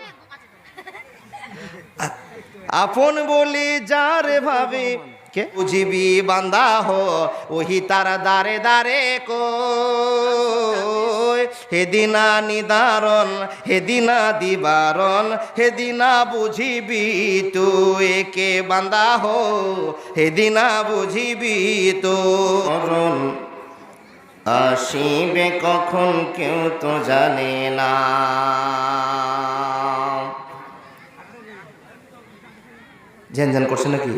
আপন বলি যারে ভাবি, কে বুঝিবি বান্দা হো ওহি তার দারে দারে কই। হেদিনা নিদারণ, হেদিনা দিবারণ, হেদিনা বুঝিবি তুই কে বান্দা হো, হেদিনা বুঝিবি তো। আসিবে কখন কেউ তো জানে না। ঝ্যান ঝ্যান করছে নাকি?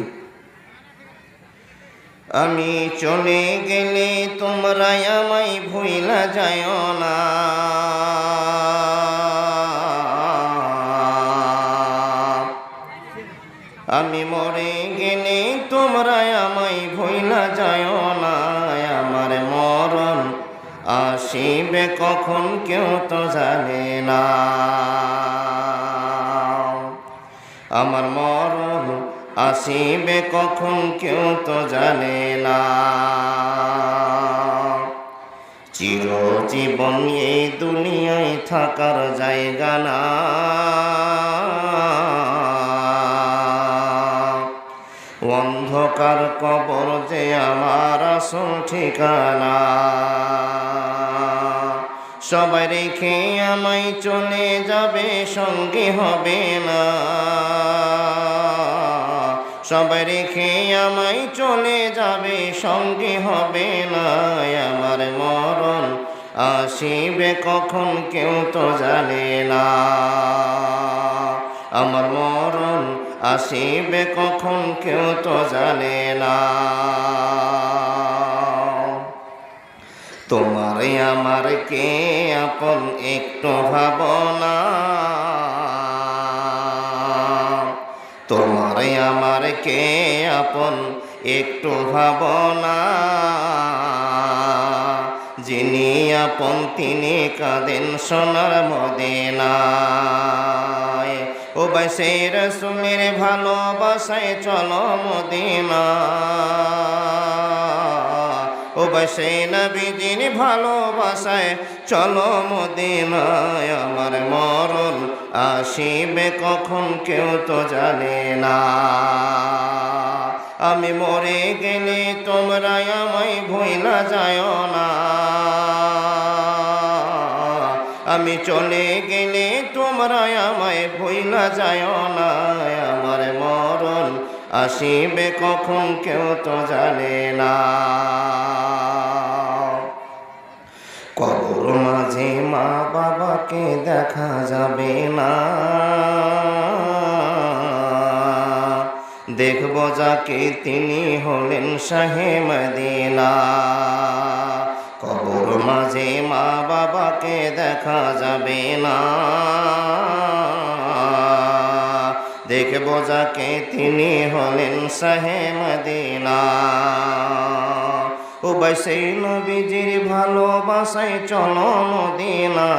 আমি চলে গেলে তোমরা আমায় ভুইলা যায় না। আমি তোমরা আমায় ভুইলা যায় না, আমার মরণ আসিবে কখন কেউ তো জানে না, আমার মরণ আসিবে কখন কেউ তো জানে না। চিরজীবন এই দুনিয়ায় থাকার জায়গা না, অন্ধকার কবর যে আমার আসল ঠিকানা। সবাই রেখে আমায় চলে যাবে, সঙ্গে হবে না, সবাই রেখে আমায় চলে যাবে, সঙ্গে হবে না, আমার মরণ আসিবে কখন কেউ তো জানে না, আমার মরণ আসিবে কখন কেউ তো জানে না। তোমার আমার কে আপন একটু ভাবনা, তোমার আমার কে আপন একটু ভাবনা, যিনি আপন তিনি কাঁদেন সোনার মদিনায়। ও ভাই সেই রাসূলের ভালোবাসায় চলো মদিনা, ও ভাই সেই নবীজির ভালোবাসায় চলো মদিনায়, আমার মরণ আসিবে কখন কেউ তো জানে না, আমি মরে গেলে তোমরা আমায় ভুইলা যায় না, আমি চলে গেলে তোমরা আমায় ভুইলা যায় না, আমার মরণ আসিবে কখন কেউ তো জানে না। কবর মাঝে মা বাবাকে দেখা যাবে না, দেখব যাকে তিনি হলেন শাহে মদিনা, কবর মাঝে মা বাবাকে দেখা যাবে না, দেখব যাকে তিনি হলেন শাহে মদিনা। ও ভাই সেই নবীজির ভালোবাসায় চলো মদিনা,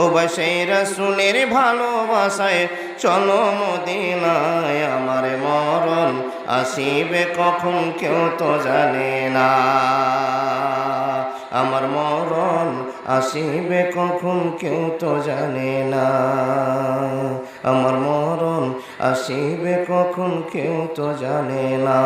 ও ভাই সেই রাসূলের ভালোবাসায় চলো মদিনায়, আমার মরণ আসিবে কখন কেউ তো জানে না, আমার মরণ আসিবে কখন কেউ তো জানে না, আমার মরণ আসিবে কখন কেউ তো জানে না।